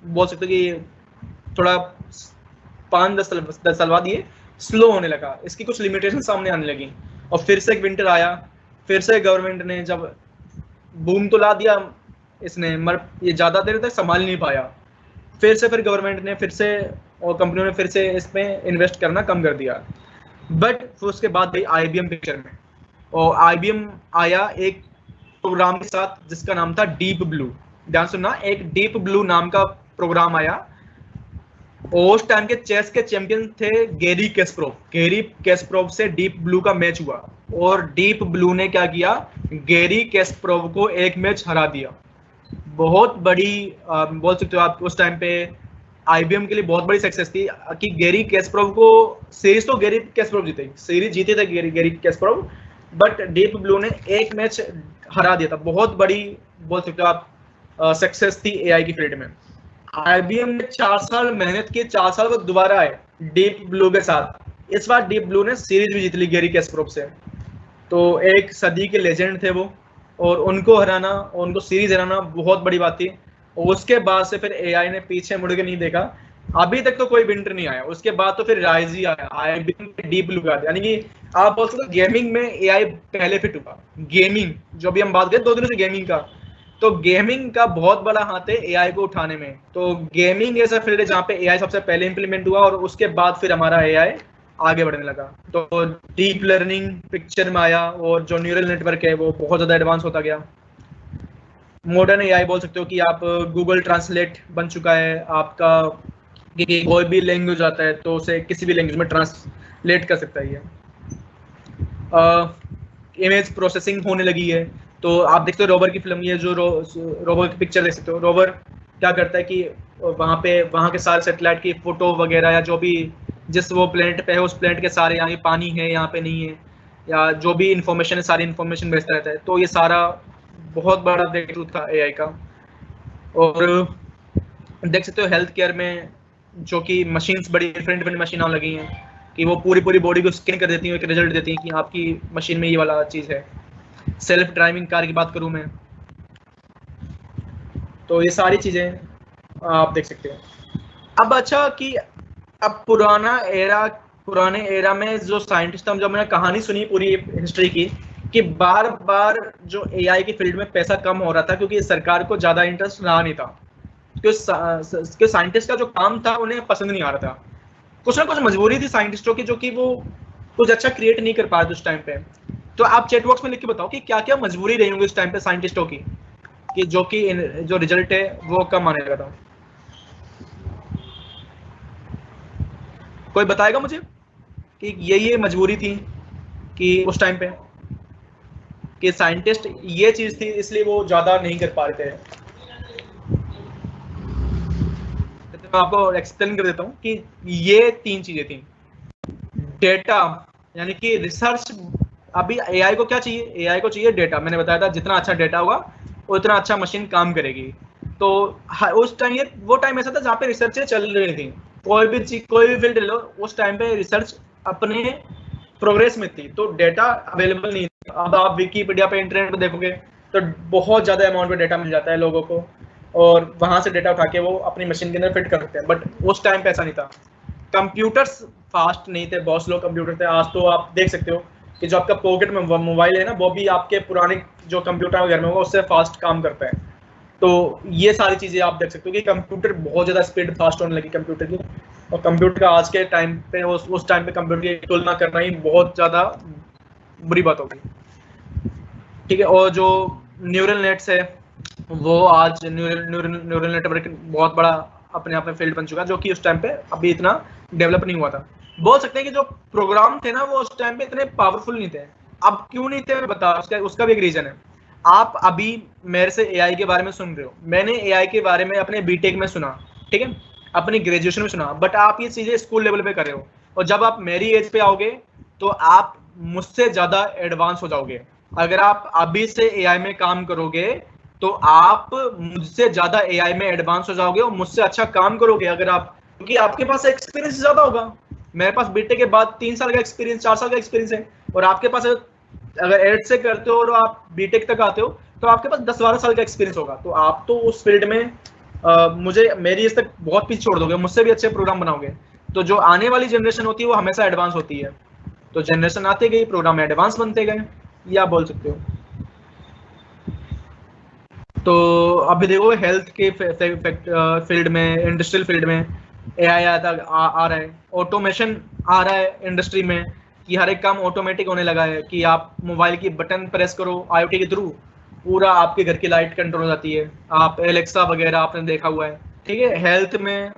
Speaker 1: बोल सकते हो कि थोड़ा 5-10 साल बाद ये स्लो होने लगा, इसकी कुछ लिमिटेशन सामने आने लगी। और फिर से एक विंटर आया, फिर से गवर्नमेंट ने जब बूम तो ला दिया इसने, मगर ये ज़्यादा देर तक संभाल नहीं पाया। फिर गवर्नमेंट ने फिर से और कंपनियों ने फिर से इसमें इन्वेस्ट करना कम कर दिया। बट फिर उसके बाद भाई आईबीएम पिक्चर में, और आईबीएम आया एक प्रोग्राम के साथ जिसका नाम था डीप ब्लू। ध्यान सुनना, एक डीप ब्लू नाम का प्रोग्राम आया। उस टाइम के चेस के चैंपियन थे गैरी कैस्परोव। गैरी कैस्परोव से डीप ब्लू का मैच हुआ, और डीप ब्लू ने क्या किया, गैरी कैस्परोव को एक मैच हरा दिया। बहुत बड़ी बोल सकते हो आप उस टाइम पे आईबीएम के लिए बहुत बड़ी सक्सेस थी कि गैरी कैस्परोव को सीरीज तो गैरी कैस्परोव जीते, सीरीज जीते थे गैरी कैस्परोव, बट डीप ब्लू ने एक मैच हरा दिया था। बहुत बड़ी बोल सकते हो आप सक्सेस थी एआई की फील्ड में। आईबीएम ने 4 साल मेहनत की, 4 साल बाद दोबारा आए डीप ब्लू के साथ। इस बार डीप ब्लू ने सीरीज भी जीत ली गैरी कैस्परोव से। तो एक सदी के लेजेंड थे वो, और उनको हराना, उनको सीरीज हराना बहुत बड़ी बात थी। और उसके बाद से फिर एआई ने पीछे मुड़ के नहीं देखा। अभी तक तो कोई विंटर नहीं आया, उसके बाद तो फिर राइज ही आया, आईबीएम डीप ब्लू का। यानी कि आप बोल सकते हो गेमिंग में एआई पहले फिट हुआ। गेमिंग जो भी हम बात करें 2 दिनों से गेमिंग का, तो गेमिंग का बहुत बड़ा हाथ है एआई को उठाने में। तो गेमिंग ऐसा फील्ड है जहाँ पे एआई सबसे पहले इंप्लीमेंट हुआ, और उसके बाद फिर हमारा एआई आगे बढ़ने लगा। तो डीप लर्निंग पिक्चर में आया, और जो न्यूरल नेटवर्क है वो बहुत ज़्यादा एडवांस होता गया। मॉडर्न एआई बोल सकते हो कि आप गूगल ट्रांसलेट बन चुका है, आपका कि कोई भी लैंग्वेज आता है तो उसे किसी भी लैंग्वेज में ट्रांसलेट कर सकता है ये। इमेज प्रोसेसिंग होने लगी है, तो आप देखते हो रोवर की फिल्म, ये जो रोवर की पिक्चर देख सकते हो। रोवर क्या करता है कि वहाँ के सारे सैटेलाइट की फोटो वगैरह, या जो भी जिस वो प्लेनेट पे है उस प्लेनेट के सारे, यहाँ पानी है यहाँ पे नहीं है, या जो भी इंफॉर्मेशन है सारी इंफॉर्मेशन भेजता रहता है। तो ये सारा बहुत बड़ा ब्रेक थ्रू था एआई का। और देख सकते हो हेल्थ केयर में जो कि मशीन्स बड़ी डिफरेंट मशीन आने लगी हैं कि वो पूरी बॉडी को स्कैन कर देती हैं, एक रिजल्ट देती हैं कि आपकी मशीन में ये वाला चीज़ है। सेल्फ ड्राइविंग कार की बात करूं मैं, तो ये सारी चीज़ें आप देख सकते हो। अब अच्छा कि अब पुराने एरा में जो साइंटिस्ट, हम जब मैंने कहानी सुनी पूरी हिस्ट्री की कि बार बार जो एआई की फील्ड में पैसा कम हो रहा था क्योंकि सरकार को ज़्यादा इंटरेस्ट रहा नहीं था, क्योंकि साइंटिस्ट का जो काम था उन्हें पसंद नहीं आ रहा था। कुछ ना कुछ मजबूरी थी साइंटिस्टों की, जो कि वो कुछ अच्छा क्रिएट नहीं कर पा रहे उस टाइम पे। तो आप चैट बॉक्स में लिख के बताओ कि क्या क्या मजबूरी रही होंगी उस टाइम पे साइंटिस्टों की, कि जो रिजल्ट है वो कम आने लगा था। कोई बताएगा मुझे कि ये मजबूरी थी कि उस टाइम पे कि साइंटिस्ट ये चीज थी इसलिए वो ज्यादा नहीं कर पा रहे थे। तो मैं आपको एक्सप्लेन कर देता हूँ कि ये 3 चीजें थी। डेटा, यानी कि रिसर्च। अभी एआई को क्या चाहिए? एआई को चाहिए डेटा। मैंने बताया था जितना अच्छा डेटा होगा उतना अच्छा मशीन काम करेगी। तो उस टाइम ये वो टाइम ऐसा था जहाँ पे रिसर्चें चल रही थी। कोई भी फील्ड ले लो, उस टाइम पे रिसर्च अपने प्रोग्रेस में थी, तो डेटा अवेलेबल नहीं था। अब आप विकीपीडिया पे, इंटरनेट पे देखोगे तो बहुत ज़्यादा अमाउंट में डेटा मिल जाता है लोगों को, और वहाँ से डेटा उठा के वो अपनी मशीन के अंदर फिट कर सकते हैं। बट उस टाइम पे ऐसा नहीं था। कंप्यूटर्स फास्ट नहीं थे, बहुत स्लो कंप्यूटर थे। आज तो आप देख सकते हो कि जो आपका पॉकेट में मोबाइल है ना, वो भी आपके पुराने जो कंप्यूटर घर में होगा उससे फास्ट काम करता है। तो ये सारी चीज़ें आप देख सकते हो कि कंप्यूटर बहुत ज़्यादा स्पीड फास्ट होने लगी कंप्यूटर की। और कंप्यूटर का आज के टाइम पे, उस टाइम पे कंप्यूटर की तुलना करना ही बहुत ज़्यादा बुरी बात होगी। ठीक है। और जो न्यूरल नेट्स है, वो आज न्यूरल नेटवर्क बहुत बड़ा अपने आप में फील्ड बन चुका है, जो कि उस टाइम पे अभी इतना डेवलप नहीं हुआ था। बोल सकते हैं कि जो प्रोग्राम थे ना वो उस टाइम पे इतने पावरफुल नहीं थे। अब क्यों नहीं थे मैं बता, उसका भी एक रीजन है। आप अभी मेरे से एआई के बारे में सुन रहे हो, मैंने एआई के बारे में अपने बीटेक में सुना, ठीक है, अपनी ग्रेजुएशन में सुना, बट आप ये चीजें स्कूल लेवल पे कर रहे हो। और जब आप मेरी एज पे आओगे तो आप मुझसे ज्यादा एडवांस हो जाओगे। अगर आप अभी से एआई में काम करोगे तो आप मुझसे ज्यादा एआई में एडवांस हो जाओगे और मुझसे अच्छा काम करोगे, अगर आप, क्योंकि आपके पास एक्सपीरियंस ज्यादा होगा। मेरे पास बीटेक के बाद 3 साल का एक्सपीरियंस, 4 साल का एक्सपीरियंस है, और आपके पास अगर 8 से करते हो और आप बीटेक तक आते हो तो आपके पास 10-12 साल का एक्सपीरियंस होगा। तो आप तो उस फील्ड में मुझे मेरी इस तक बहुत पीछे छोड़ दोगे, मुझसे भी अच्छे प्रोग्राम बनाओगे। तो जो आने वाली जनरेशन होती है वो हमेशा एडवांस होती है। तो जनरेशन आते गई, प्रोग्राम एडवांस बनते गए, ये आप बोल सकते हो। तो अभी देखो हेल्थ के फील्ड में, इंडस्ट्रियल फील्ड में एआई आ रहा है, ऑटोमेशन आ रहा है इंडस्ट्री में, कि हर एक काम ऑटोमेटिक होने लगा है कि आप मोबाइल की बटन प्रेस करो आईओटी के थ्रू, पूरा आपके घर की लाइट कंट्रोल हो जाती है। आप एलेक्सा वगैरह आपने देखा हुआ है। ठीक है। हेल्थ में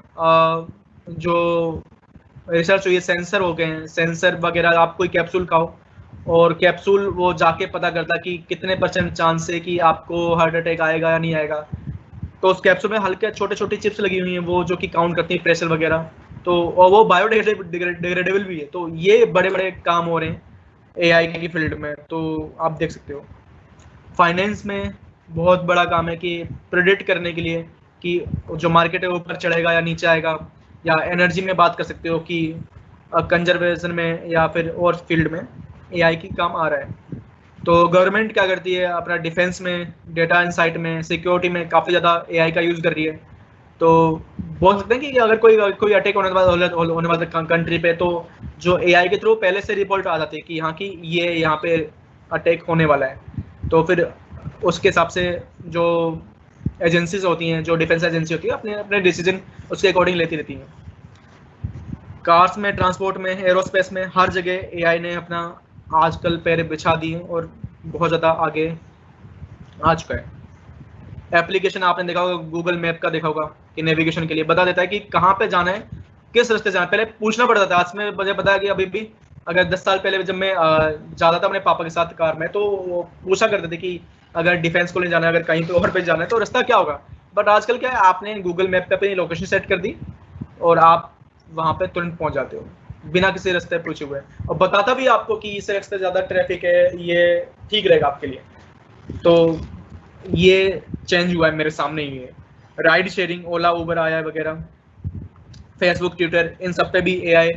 Speaker 1: जो रिसर्च हुई है, सेंसर हो गए हैं, सेंसर वगैरह, आप कोई कैप्सूल खाओ और कैप्सूल वो जाके पता करता कि कितने % चांस है कि आपको हार्ट अटैक आएगा या नहीं आएगा। तो उस कैप्सूल में हल्के छोटे छोटे चिप्स लगी हुई हैं, वो जो कि काउंट करती हैं प्रेशर वगैरह। तो और वो बायोडिग्रेडेबल भी है। तो ये बड़े बड़े काम हो रहे हैं एआई की फील्ड में, तो आप देख सकते हो। फाइनेंस में बहुत बड़ा काम है कि प्रेडिक्ट करने के लिए कि जो मार्केट है ऊपर चढ़ेगा या नीचे आएगा। या एनर्जी में बात कर सकते हो कि कंजर्वेशन में या फिर और फील्ड में एआई की काम आ रहा है। तो गवर्नमेंट क्या करती है, अपना डिफेंस में, डेटा इनसाइट में, सिक्योरिटी में काफ़ी ज़्यादा एआई का यूज़ कर रही है। तो बोल सकते हैं कि अगर कोई अटैक होने वाला कंट्री पे, तो जो एआई के थ्रू पहले से रिपोर्ट आ जाती है कि यहाँ की ये यहाँ पे अटैक होने वाला है। तो फिर उसके हिसाब से जो एजेंसीज होती हैं, जो डिफेंस एजेंसी होती है, अपने अपने डिसीजन उसके अकॉर्डिंग लेती रहती हैं। कार्स में, ट्रांसपोर्ट में, एरोस्पेस में, हर जगह एआई ने अपना आजकल पैर बिछा दिए और बहुत ज़्यादा आगे आ चुका है। एप्लीकेशन आपने देखा होगा, गूगल मैप का देखा होगा, कि नेविगेशन के लिए बता देता है कि कहाँ पे जाना है, किस रास्ते जाना है। पहले पूछना पड़ता था, आज में मुझे पता है कि अभी भी अगर 10 साल पहले जब मैं जाता था अपने पापा के साथ कार में, तो वो पूछा करते थे कि अगर डिफेंस कॉलेज जाना है, अगर कहीं पे और पे जाना है तो रास्ता क्या होगा। बट आजकल क्या है, आपने गूगल मैप पे अपनी लोकेशन सेट कर दी और आप वहाँ पे तुरंत पहुँच जाते हो बिना किसी रास्ते पूछे हुए, और बताता भी आपको कि इस रास्ते ज़्यादा ट्रैफिक है, ये ठीक रहेगा आपके लिए। तो ये चेंज हुआ है मेरे सामने ही है। राइड शेयरिंग, ओला उबर आया है वगैरह, फेसबुक ट्विटर, इन सब पे भी एआई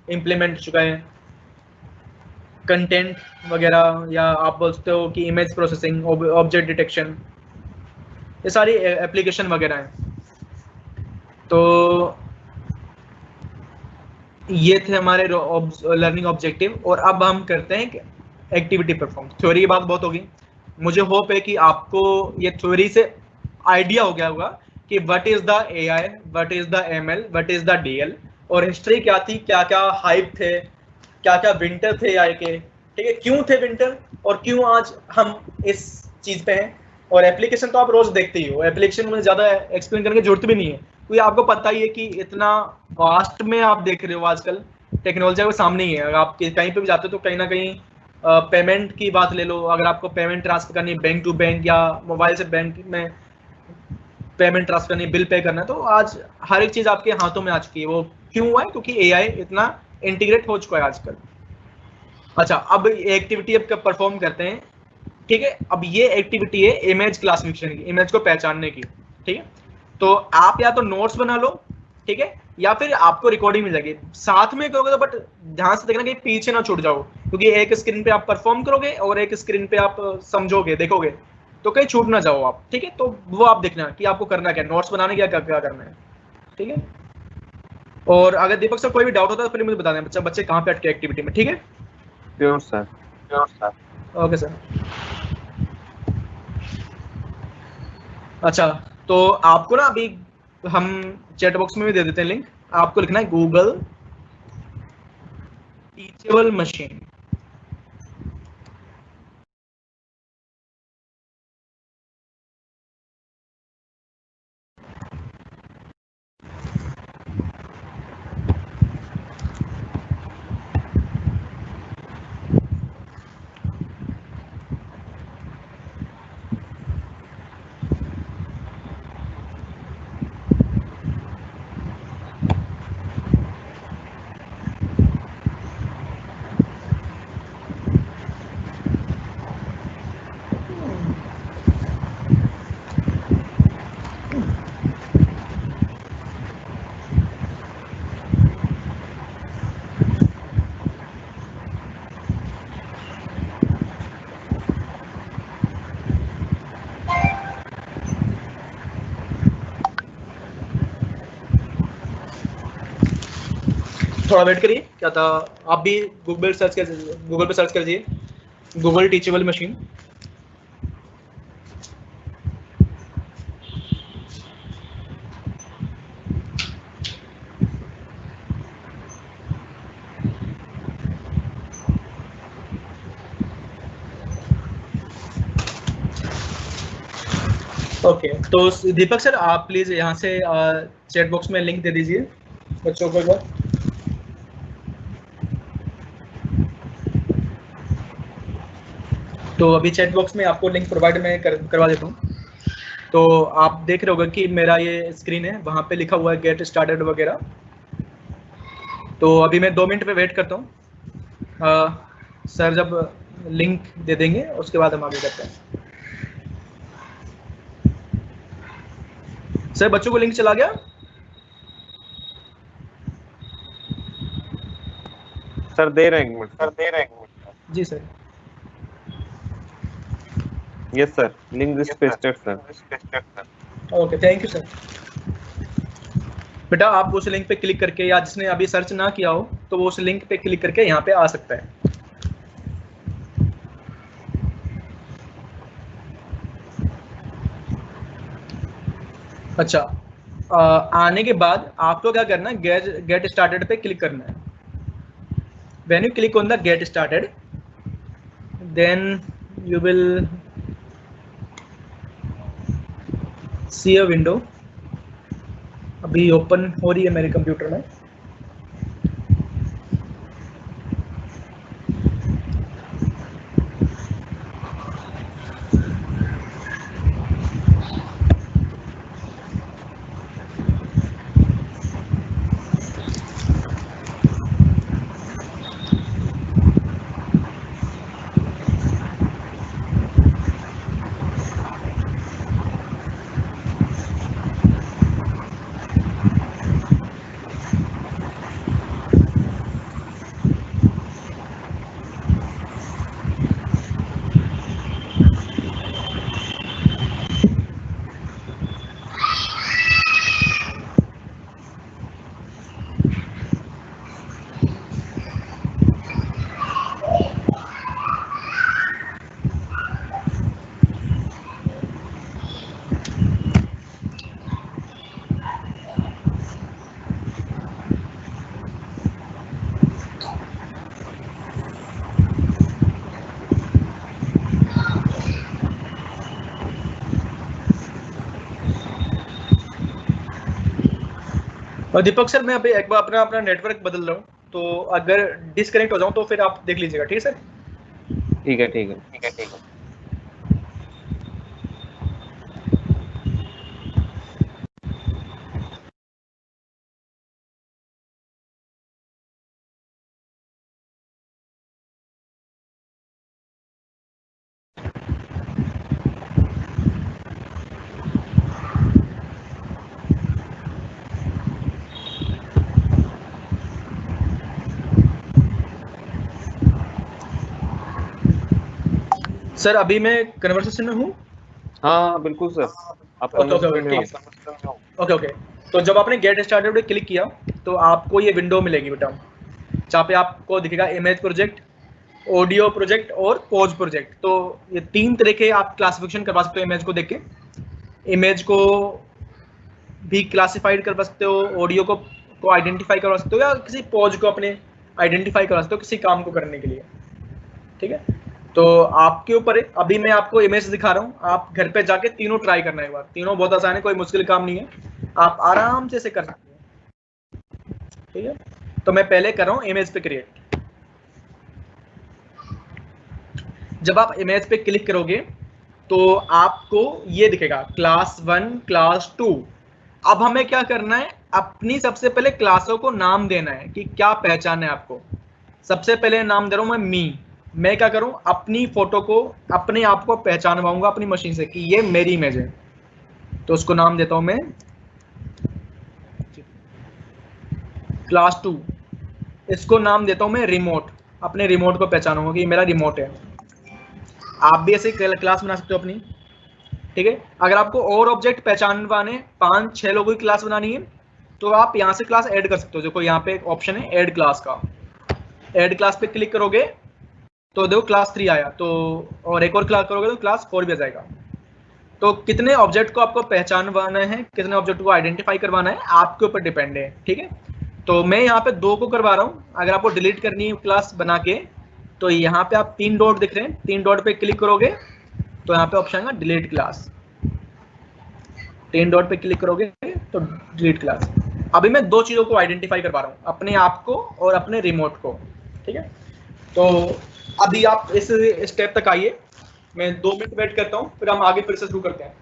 Speaker 1: इम्प्लीमेंट चुका है। कंटेंट वगैरह, या आप बोलते हो कि इमेज प्रोसेसिंग, ऑब्जेक्ट डिटेक्शन, ये सारी एप्लीकेशन वगैरह हैं। तो ये थे हमारे लर्निंग ऑब्जेक्टिव, और अब हम करते हैं एक्टिविटी परफॉर्म। थ्योरी की बात बहुत होगी, मुझे होप है कि आपको ये थ्योरी से आइडिया हो गया होगा कि what is the AI, what is the ML, what is the DL, और हिस्ट्री क्या थी, क्या क्या हाइप थे, क्या क्या विंटर थे एआई के, ठीक है, क्यों थे विंटर, और क्यों आज हम इस चीज पे हैं। और एप्लीकेशन तो आप रोज देखते ही हो, एप्लीकेशन में ज्यादा एक्सप्लेन करने की जरूरत भी नहीं है, क्योंकि आपको पता ही है कि इतना वास्ट में आप देख रहे हो आजकल टेक्नोलॉजी के सामने ही है। अगर आप कहीं पे भी जाते हो तो कहीं ना कहीं पेमेंट की बात ले लो, अगर आपको पेमेंट ट्रांसफर करनी है बैंक टू बैंक, या मोबाइल से बैंक में पेमेंट ट्रांसफर करनी है, बिल पे करना है, तो आज हर एक चीज आपके हाथों में आ चुकी है। वो क्यों हुआ है? क्योंकि एआई इतना इंटीग्रेट हो चुका है आजकल। अच्छा, अब एक्टिविटी अब परफॉर्म करते हैं, ठीक है। अब ये एक्टिविटी है इमेज क्लासिफिकेशन की, इमेज को पहचानने की, ठीक है। तो आप या तो नोट्स बना लो, ठीक है, या फिर आपको रिकॉर्डिंग मिल जाएगी, साथ में करोगे तो, बट ध्यान से देखना कि पीछे ना छूट जाओ, क्योंकि एक स्क्रीन पे आप परफॉर्म करोगे और एक स्क्रीन पे आप समझोगे, देखोगे, तो कहीं छूट ना जाओ आप, ठीक है। तो वो आप देखना कि आपको करना क्या, नोट्स बनाने क्या क्या करना है, ठीक है। और अगर दीपक सर कोई भी डाउट होता है तो फिर मुझे बता दें, बच्चे कहाँ पे अटके एक्टिविटी में, ठीक है।
Speaker 2: Sure sir.
Speaker 1: Okay sir. अच्छा, तो आपको ना अभी हम चैट बॉक्स में भी दे देते हैं लिंक, आपको लिखना है गूगल टीचेबल मशीन। थोड़ा वेट करिए, क्या था, आप भी गूगल सर्च कर, गूगल पे सर्च कर दीजिए गूगल टीचेबल मशीन। ओके, तो दीपक सर आप प्लीज यहाँ से चैट बॉक्स में लिंक दे दीजिए बच्चों को एक बार। तो अभी चैट बॉक्स में आपको लिंक प्रोवाइड मैं करवा देता हूँ। तो आप देख रहे होगे कि मेरा ये स्क्रीन है, वहाँ पे लिखा हुआ है गेट स्टार्टेड वगैरह। तो अभी मैं 2 मिनट पे वेट करता हूँ, सर जब लिंक दे देंगे उसके बाद हम आगे करते हैं। सर बच्चों को लिंक चला गया?
Speaker 2: सर दे रहे हैं
Speaker 1: जी sir.
Speaker 2: Yes sir, link is pasted sir.
Speaker 1: Okay, thank you sir. बेटा आप उस लिंक पे क्लिक करके, या जिसने अभी सर्च ना किया हो तो वो उस लिंक पे क्लिक करके यहाँ पे आ सकता है। अच्छा, आने के बाद आपको क्या करना है, गेट स्टार्टेड पे क्लिक करना है। When you click on the get started, then you will see a window अभी ओपन हो रही है मेरे कंप्यूटर में। और दीपक सर मैं अभी एक बार अपना अपना नेटवर्क बदल रहा हूँ, तो अगर डिस्कनेक्ट हो जाऊँ तो फिर आप देख लीजिएगा, ठीक है सर?
Speaker 2: ठीक है, ठीक है।
Speaker 1: सर अभी मैं कन्वर्सेशन में हूँ।
Speaker 2: हाँ बिल्कुल सर, आप
Speaker 1: ओके ओके
Speaker 2: कन्वर्सेशन
Speaker 1: ओके,
Speaker 2: में
Speaker 1: ठीक
Speaker 2: हो।
Speaker 1: है सर। ओके ओके, तो जब आपने गेट स्टार्टेड पे क्लिक किया तो आपको ये विंडो मिलेगी बेटा, जहाँ पे आपको दिखेगा इमेज प्रोजेक्ट, ऑडियो प्रोजेक्ट और पोज प्रोजेक्ट। तो ये 3 तरह के आप क्लासिफिकेशन करवा सकते हो इमेज को देख के। इमेज को भी क्लासिफाइड कर सकते हो, ऑडियो को आइडेंटिफाई करवा सकते हो, या किसी पोज को अपने आइडेंटिफाई करवा सकते हो किसी काम को करने के लिए, ठीक है? तो आपके ऊपर है। अभी मैं आपको इमेज दिखा रहा हूँ, आप घर पे जाके तीनों ट्राई करना एक बार। तीनों बहुत आसान है, कोई मुश्किल काम नहीं है, आप आराम से इसे कर सकते हो, ठीक है? तो मैं पहले कर रहा हूँ इमेज पे क्रिएट। जब आप इमेज पे क्लिक करोगे तो आपको ये दिखेगा क्लास 1, क्लास 2। अब हमें क्या करना है, अपनी सबसे पहले क्लासों को नाम देना है कि क्या पहचान है आपको। सबसे पहले नाम दे रहा हूं मैं मी। मैं क्या करूं, अपनी फोटो को अपने आप को पहचानवाऊंगा अपनी मशीन से कि ये मेरी इमेज है। तो उसको नाम देता हूं मैं क्लास 2। इसको नाम देता हूं मैं रिमोट। अपने रिमोट को पहचानूंगा कि ये मेरा रिमोट है। आप भी ऐसे क्लास बना सकते हो अपनी, ठीक है? अगर आपको और ऑब्जेक्ट पहचानवाने 5-6 लोगों की क्लास बनानी है तो आप यहाँ से क्लास ऐड कर सकते हो। देखो यहाँ पे एक ऑप्शन है ऐड क्लास का। ऐड क्लास पे क्लिक करोगे तो देखो क्लास 3 आया, तो और एक और क्लास करोगे तो क्लास 4 भी आ जाएगा। तो कितने ऑब्जेक्ट को आपको पहचानवाना है, कितने ऑब्जेक्ट को आइडेंटिफाई करवाना है, आपके ऊपर डिपेंड है, ठीक है? तो मैं यहाँ पे 2 को करवा रहा हूँ। अगर आपको डिलीट करनी है क्लास बना के तो यहाँ पे आप 3 डॉट दिख रहे हैं, 3 डॉट पे क्लिक करोगे तो यहाँ पे ऑप्शन है डिलीट क्लास। 3 डॉट पे क्लिक करोगे तो डिलीट क्लास। अभी मैं 2 चीजों को आइडेंटिफाई करवा रहा हूँ, अपने आप को और अपने रिमोट को, ठीक है? तो अभी आप इस स्टेप तक आइए, मैं 2 मिनट वेट करता हूँ, फिर हम आगे फिर से शुरू करते हैं।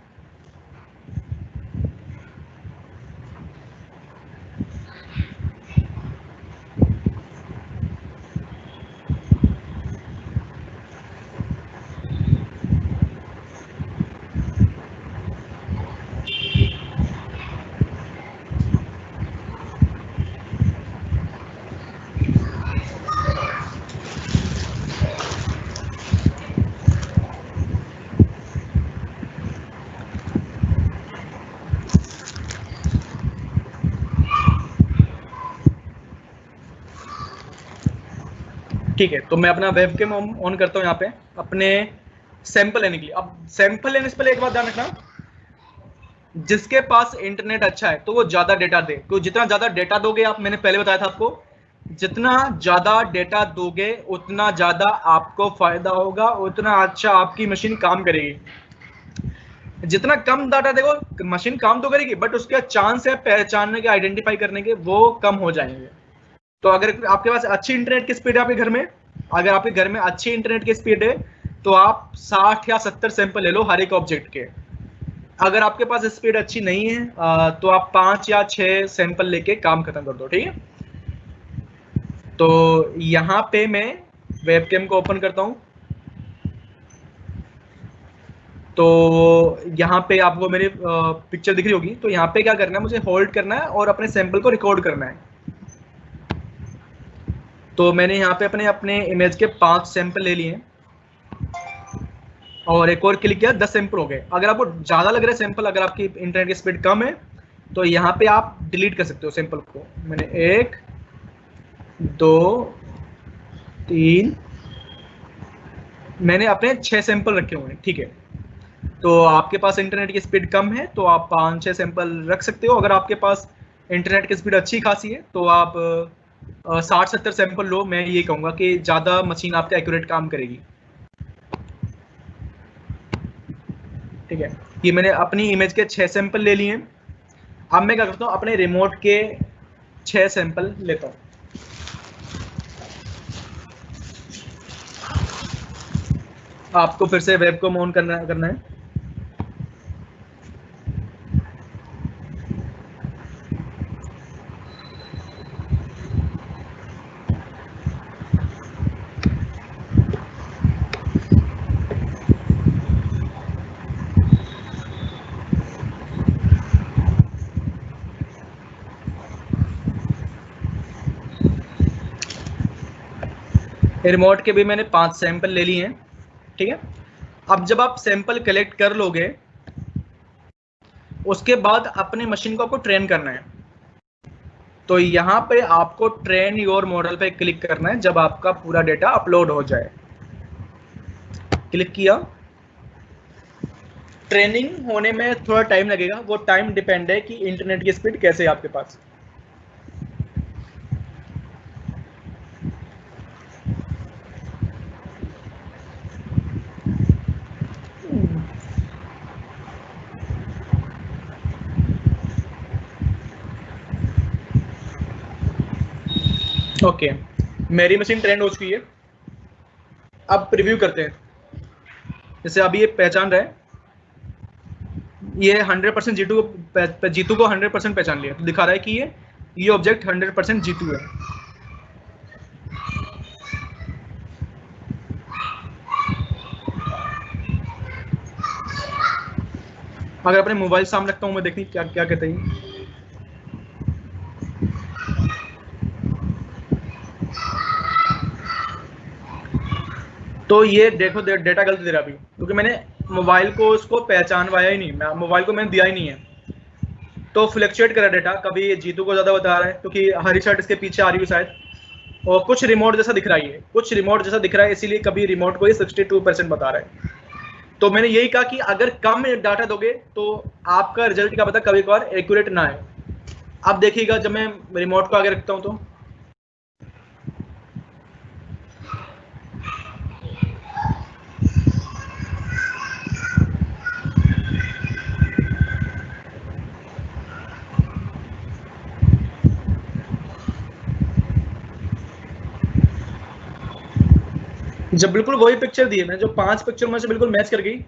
Speaker 1: ठीक है, तो मैं अपना वेबकैम ऑन करता हूँ यहाँ पे अपने सैंपल लेने के लिए। अब सैंपल लेने से पहले एक बात ध्यान रखना, जिसके पास इंटरनेट अच्छा है तो वो ज्यादा डेटा दे, क्योंकि जितना ज्यादा डेटा दोगे आप, मैंने पहले बताया था आपको, जितना ज्यादा डेटा दोगे उतना ज्यादा आपको फायदा होगा, उतना अच्छा आपकी मशीन काम करेगी। जितना कम डाटा, देखो मशीन काम तो करेगी बट उसके चांस है पहचानने के, आइडेंटिफाई करने के, वो कम हो जाएंगे। तो अगर आपके पास अच्छी इंटरनेट की स्पीड है आपके घर में, अगर आपके घर में अच्छी इंटरनेट की स्पीड है तो आप 60 या 70 सैंपल ले लो हर एक ऑब्जेक्ट के। अगर आपके पास स्पीड अच्छी नहीं है तो आप 5 या 6 सैंपल लेके काम खत्म कर दो, ठीक है। तो यहाँ पे मैं वेबकैम को ओपन करता हूँ। तो यहाँ पे आपको मेरी पिक्चर दिख रही होगी। तो यहाँ पे क्या करना है, मुझे होल्ड करना है और अपने सैंपल को रिकॉर्ड करना है। तो मैंने यहाँ पे अपने अपने इमेज के 5 सैंपल ले लिए और एक और क्लिक किया, 10 सैंपल हो गए। अगर आपको ज़्यादा लग रहा है सैंपल, अगर आपकी इंटरनेट की स्पीड कम है तो यहाँ पे आप डिलीट कर सकते हो सैंपल को। मैंने 1 2 3 मैंने अपने 6 सैंपल रखे हुए हैं, ठीक है। तो आपके पास इंटरनेट की स्पीड कम है तो आप 5-6 सैंपल रख सकते हो। अगर आपके पास इंटरनेट की स्पीड अच्छी खासी है तो आप 60-70 सैंपल लो। मैं ये कहूँगा कि ज़्यादा मशीन आपका एक्यूरेट काम करेगी, ठीक है। ये मैंने अपनी इमेज के 6 सैंपल ले लिए हैं। अब मैं क्या करता हूँ, अपने रिमोट के 6 सैंपल लेता हूँ। आपको फिर से वेब को ऑन करना है। रिमोट के भी मैंने 5 सैंपल ले लिए हैं, ठीक है। अब जब आप सैंपल कलेक्ट कर लोगे उसके बाद अपने मशीन को आपको ट्रेन करना है। तो यहाँ पे आपको ट्रेन योर मॉडल पे क्लिक करना है जब आपका पूरा डेटा अपलोड हो जाए। क्लिक किया। ट्रेनिंग होने में थोड़ा टाइम लगेगा, वो टाइम डिपेंड है कि इंटरनेट की स्पीड कैसे है आपके पास। ओके, मेरी मशीन ट्रेंड हो चुकी है। अब प्रीव्यू करते हैं। जैसे अभी ये पहचान रहा है, ये 100% जीतू को 100% पहचान लिया। तो दिखा रहा है कि ये ऑब्जेक्ट 100% जीतू है। अगर अपने मोबाइल सामने रखता हूँ मैं, देखनी क्या क्या कहते हैं। तो ये देखो डेटा गलत दे रहा अभी, क्योंकि मैंने मोबाइल को उसको पहचानवाया ही नहीं, मोबाइल को मैंने दिया ही नहीं है। तो फ्लक्चुएट करा डेटा, कभी जीतू को ज़्यादा बता रहा है क्योंकि हरी शर्ट इसके पीछे आ रही है शायद, और कुछ रिमोट जैसा दिख रहा है, कुछ रिमोट जैसा दिख रहा है, इसीलिए कभी रिमोट को ही 62% बता रहा है। तो मैंने यही कहा कि अगर कम डाटा दोगे तो आपका रिजल्ट क्या पता कभी कभार एक्यूरेट ना है। अब देखिएगा जब मैं रिमोट को आगे रखता हूँ तो जब बिल्कुल वही पिक्चर दी है, मैं जो 5 पिक्चर में से बिल्कुल मैच कर गई,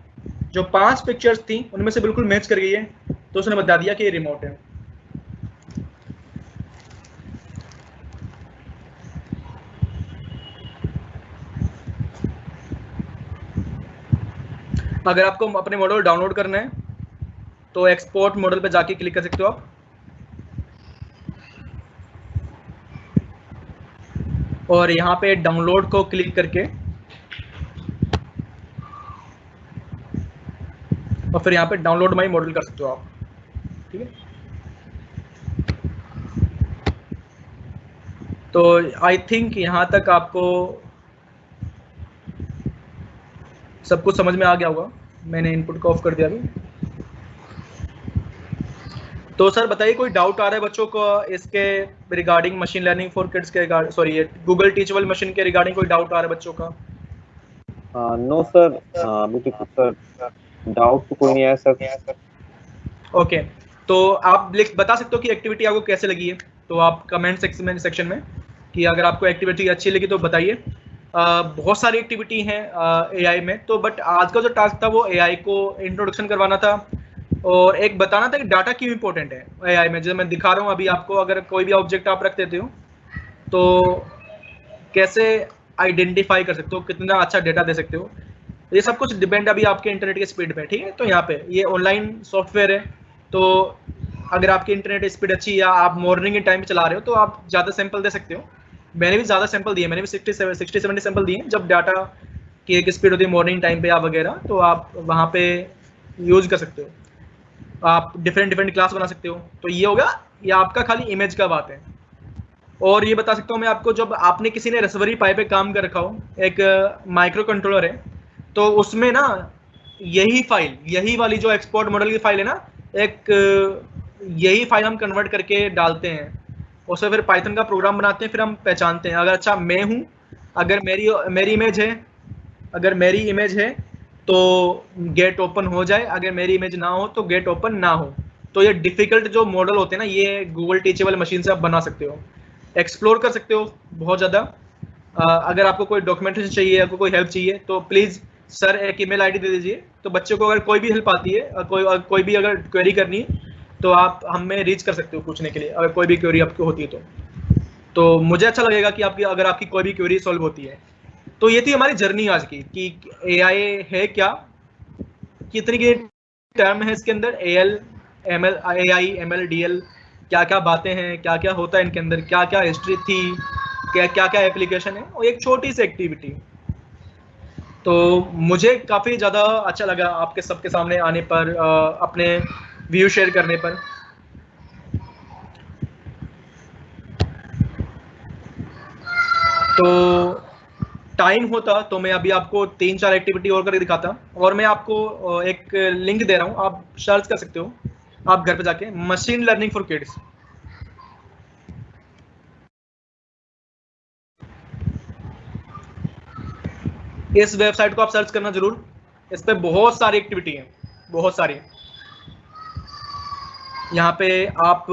Speaker 1: जो 5 पिक्चर्स थी उनमें से बिल्कुल मैच कर गई है, तो उसने बता दिया कि ये रिमोट है। अगर आपको अपने मॉडल डाउनलोड करना है तो एक्सपोर्ट मॉडल पे जाके क्लिक कर सकते हो आप। और यहाँ पे डाउनलोड को क्लिक करके और फिर यहाँ पे डाउनलोड माई मॉडल कर सकते हो आप, ठीक है। तो आई थिंक यहाँ तक आपको सब कुछ समझ में आ गया होगा। मैंने इनपुट को ऑफ कर दिया अभी। तो सर बताइए, कोई डाउट आ रहा है बच्चों को इसके regarding machine learning for kids के रिगार्डिंग, सॉरी ये गूगल टीचेबल मशीन के रिगार्डिंग कोई डाउट आ रहा है बच्चों का?
Speaker 2: नो सर, अभी तो सर डाउट तो कोई नहीं है सर।
Speaker 1: ओके, तो आप बता सकते हो कि एक्टिविटी आपको कैसे लगी है, तो आप कमेंट सेक्शन में कि अगर आपको एक्टिविटी अच्छी लगी तो बताइए। बहुत सारी एक्टिविटी हैं एआई में, तो बट आज का जो टास्क था वो एआई को इंट्रोडक्शन करवाना था और एक बताना था कि डाटा क्यों इंपॉर्टेंट है एआई में। जैसे मैं दिखा रहा हूँ अभी आपको, अगर कोई भी ऑब्जेक्ट आप रख देते हो तो कैसे आइडेंटिफाई कर सकते हो, कितना अच्छा डेटा दे सकते हो, ये सब कुछ डिपेंड अभी आपके इंटरनेट के स्पीड पे, ठीक है। तो यहाँ पे ये ऑनलाइन सॉफ्टवेयर है, तो अगर आपकी इंटरनेट स्पीड अच्छी है या आप मॉर्निंग के टाइम पे चला रहे हो तो आप ज़्यादा सैंपल दे सकते हो। मैंने भी ज़्यादा सैंपल दिए, मैंने भी 60-70 सैंपल दिए जब डाटा की एक स्पीड होती है मॉर्निंग टाइम पे या वगैरह, तो आप वहाँ पे यूज़ कर सकते हो। आप डिफरेंट क्लास बना सकते हो। तो ये होगा, ये आपका खाली इमेज का बात है। और ये बता सकता हूँ मैं आपको, जब आपने किसी ने रसबेरी पाई पे काम कर रखा हो, एक माइक्रो कंट्रोलर है, तो उसमें ना यही फाइल, यही वाली जो एक्सपोर्ट मॉडल की फाइल है ना, यही फाइल हम कन्वर्ट करके डालते हैं, उसमें फिर पाइथन का प्रोग्राम बनाते हैं, फिर हम पहचानते हैं अगर अच्छा मैं हूँ, अगर मेरी इमेज है, अगर मेरी इमेज है तो गेट ओपन हो जाए, अगर मेरी इमेज ना हो तो गेट ओपन ना हो। तो ये डिफिकल्ट जो मॉडल होते हैं ना, ये गूगल टीचेबल मशीन से आप बना सकते हो, एक्सप्लोर कर सकते हो बहुत ज़्यादा। अगर आपको कोई डॉक्यूमेंटेशन चाहिए, आपको कोई हेल्प चाहिए तो प्लीज़ सर एक ईमेल आईडी दे दीजिए, तो बच्चों को अगर कोई भी हेल्प आती है, कोई भी अगर क्वेरी करनी है तो आप हमें रीच कर सकते हो पूछने के लिए, अगर कोई भी क्वेरी आपको होती है तो मुझे अच्छा लगेगा कि अगर आपकी कोई भी क्वेरी सॉल्व होती है। तो ये थी हमारी जर्नी आज की कि एआई है क्या, कितनी की टर्म है इसके अंदर, AL ML, AI ML DL, क्या क्या बातें हैं, क्या क्या होता है इनके अंदर, क्या क्या हिस्ट्री थी, क्या क्या एप्लीकेशन है, और एक छोटी सी एक्टिविटी। तो मुझे काफ़ी ज़्यादा अच्छा लगा आपके सबके सामने आने पर, अपने व्यू शेयर करने पर। तो टाइम होता तो मैं अभी आपको 3-4 एक्टिविटी और करके दिखाता, और मैं आपको एक लिंक दे रहा हूँ, आप सर्च कर सकते हो आप घर पे जाके, मशीन लर्निंग फॉर किड्स। इस वेबसाइट को आप सर्च करना जरूर, इस पे बहुत सारी एक्टिविटी है, बहुत सारी। यहाँ पे आप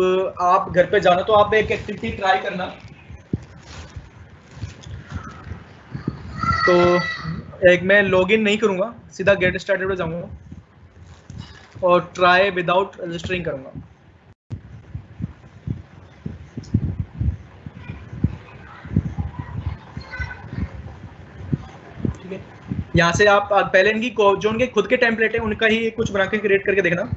Speaker 1: घर पे जाना तो आप एक एक्टिविटी ट्राई करना। तो एक मैं लॉगिन नहीं करूँगा, सीधा गेट स्टार्टेड पे जाऊँगा और ट्राई विदाउट रजिस्टरिंग करूँगा। ठीक है, यहाँ से आप पहले इनकी जो उनके खुद के टेम्पलेट है उनका ही कुछ बना के क्रिएट करके देखना।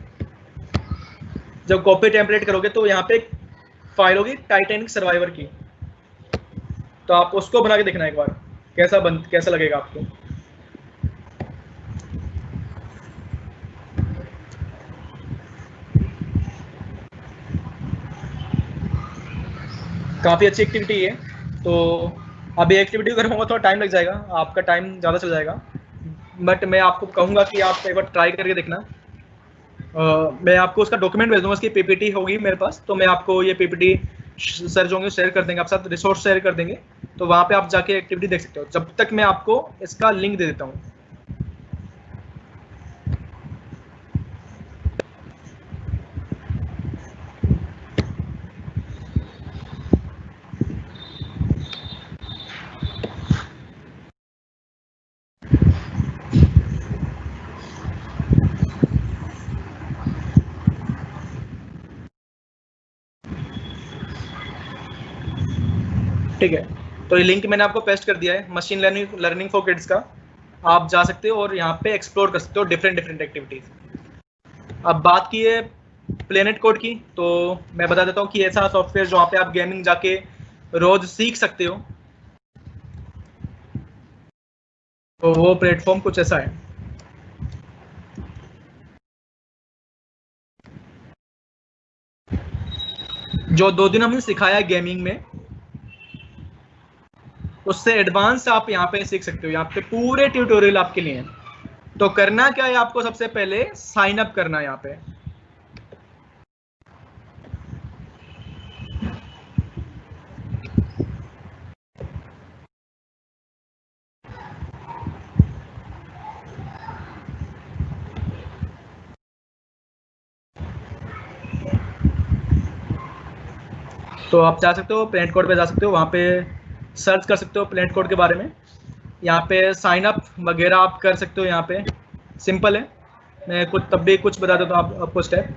Speaker 1: जब कॉपी टेम्पलेट करोगे तो यहाँ पे एक फाइल होगी टाइटैनिक सर्वाइवर की, तो आप उसको बना के देखना एक बार, कैसा लगेगा आपको। काफ़ी अच्छी एक्टिविटी है। तो अभी एक्टिविटी अगर होगा थोड़ा टाइम लग जाएगा, आपका टाइम ज़्यादा चल जाएगा, बट मैं आपको कहूँगा कि आप एक बार ट्राई करके देखना। मैं आपको उसका डॉक्यूमेंट भेज दूँगा, उसकी पीपीटी होगी मेरे पास, तो मैं आपको ये पीपीटी सर जो होंगे शेयर कर देंगे, आप साथ रिसोर्स शेयर कर देंगे, तो वहाँ पे आप जाके एक्टिविटी देख सकते हो, जब तक मैं आपको इसका लिंक दे देता हूँ। ठीक है, तो ये लिंक मैंने आपको पेस्ट कर दिया है, मशीन लर्निंग फॉर किड्स का। आप जा सकते हो और यहाँ पे एक्सप्लोर कर सकते हो डिफरेंट एक्टिविटीज। अब बात की है प्लेनेट कोड की, तो मैं बता देता हूँ कि ऐसा सॉफ्टवेयर जहाँ पे आप गेमिंग जाके रोज सीख सकते हो, तो वो प्लेटफॉर्म कुछ ऐसा है। जो 2 दिन हमने सिखाया है गेमिंग में, उससे एडवांस आप यहाँ पे सीख सकते हो, यहाँ पे पूरे ट्यूटोरियल आपके लिए हैं। तो करना क्या है, आपको सबसे पहले साइन अप करना है यहाँ पे। तो आप जा सकते हो प्लेनेट कोड पे, जा सकते हो वहाँ पे सर्च कर सकते हो प्लेनेट कोड के बारे में। यहाँ पे साइन अप वगैरह आप कर सकते हो। यहाँ पे सिंपल है, मैं कुछ तब भी कुछ बता देता हूँ आपको स्टेप।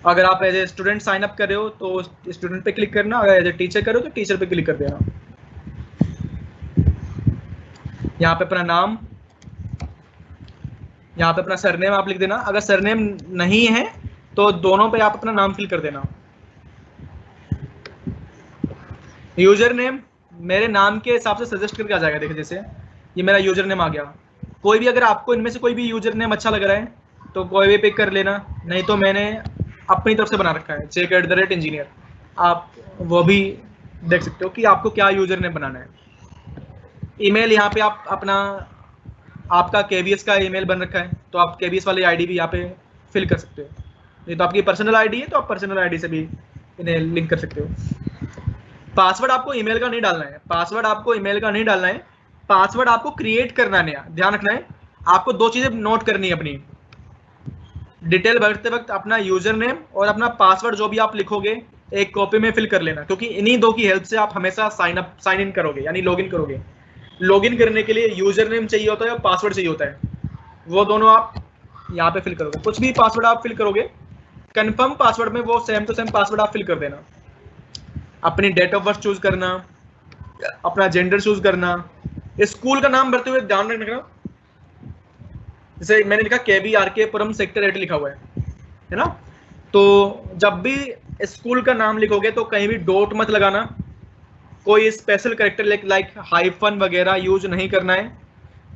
Speaker 1: अगर आप as a student sign up कर रहे हो तो स्टूडेंट पे क्लिक करना, अगर एज ए टीचर कर रहे हो तो टीचर पे क्लिक कर देना। यहाँ पे अपना नाम, यहाँ पे अपना सरनेम आप लिख देना। अगर सरनेम नहीं है तो दोनों पे आप अपना नाम फिल कर देना। यूजर नेम मेरे नाम के हिसाब से सजेस्ट करके आ जाएगा। देखिए जैसे ये मेरा यूजर नेम आ गया। कोई भी अगर आपको इनमें से कोई भी यूजर नेम अच्छा लग रहा है तो कोई भी पिक कर लेना, नहीं तो मैंने अपनी तरफ से बना रखा है check@engineer। आप वो भी देख सकते हो कि आपको क्या यूजर नेम बनाना है। ईमेल यहाँ पे आप अपना, आपका KBS का ईमेल बन रखा है तो आप KBS वाली आईडी भी यहाँ पे फिल कर सकते हो। नहीं तो आपकी पर्सनल आईडी है तो आप पर्सनल आईडी से भी इन्हें लिंक कर सकते हो। पासवर्ड आपको ईमेल का नहीं डालना है, पासवर्ड आपको ईमेल का नहीं डालना है, पासवर्ड आपको क्रिएट करना है। ध्यान रखना है, आपको दो चीजें नोट करनी है अपनी। डिटेल भरते वक्त अपना यूजर नेम और अपना पासवर्ड जो भी आप लिखोगे एक कॉपी में फिल कर लेना, क्योंकि इन्हीं दो की हेल्प से आप हमेशा साइन इन करोगे, यानी लॉगिन करोगे। लॉगिन करने के लिए यूजर नेम चाहिए होता है और पासवर्ड चाहिए होता है, वो दोनों आप यहाँ पे फिल करोगे। कुछ भी पासवर्ड आप फिल करोगे, कंफर्म पासवर्ड में वो सेम टू सेम पासवर्ड आप फिल कर देना। अपनी डेट ऑफ बर्थ चूज करना, अपना जेंडर चूज करना। स्कूल का नाम भरते हुए ध्यान रखना, जैसे मैंने लिखा KBRK पुरम सेक्टर 8 लिखा हुआ है ना। तो जब भी स्कूल का नाम लिखोगे तो कहीं भी डॉट मत लगाना, कोई स्पेशल कैरेक्टर लाइक हाइफन वगैरह यूज नहीं करना है,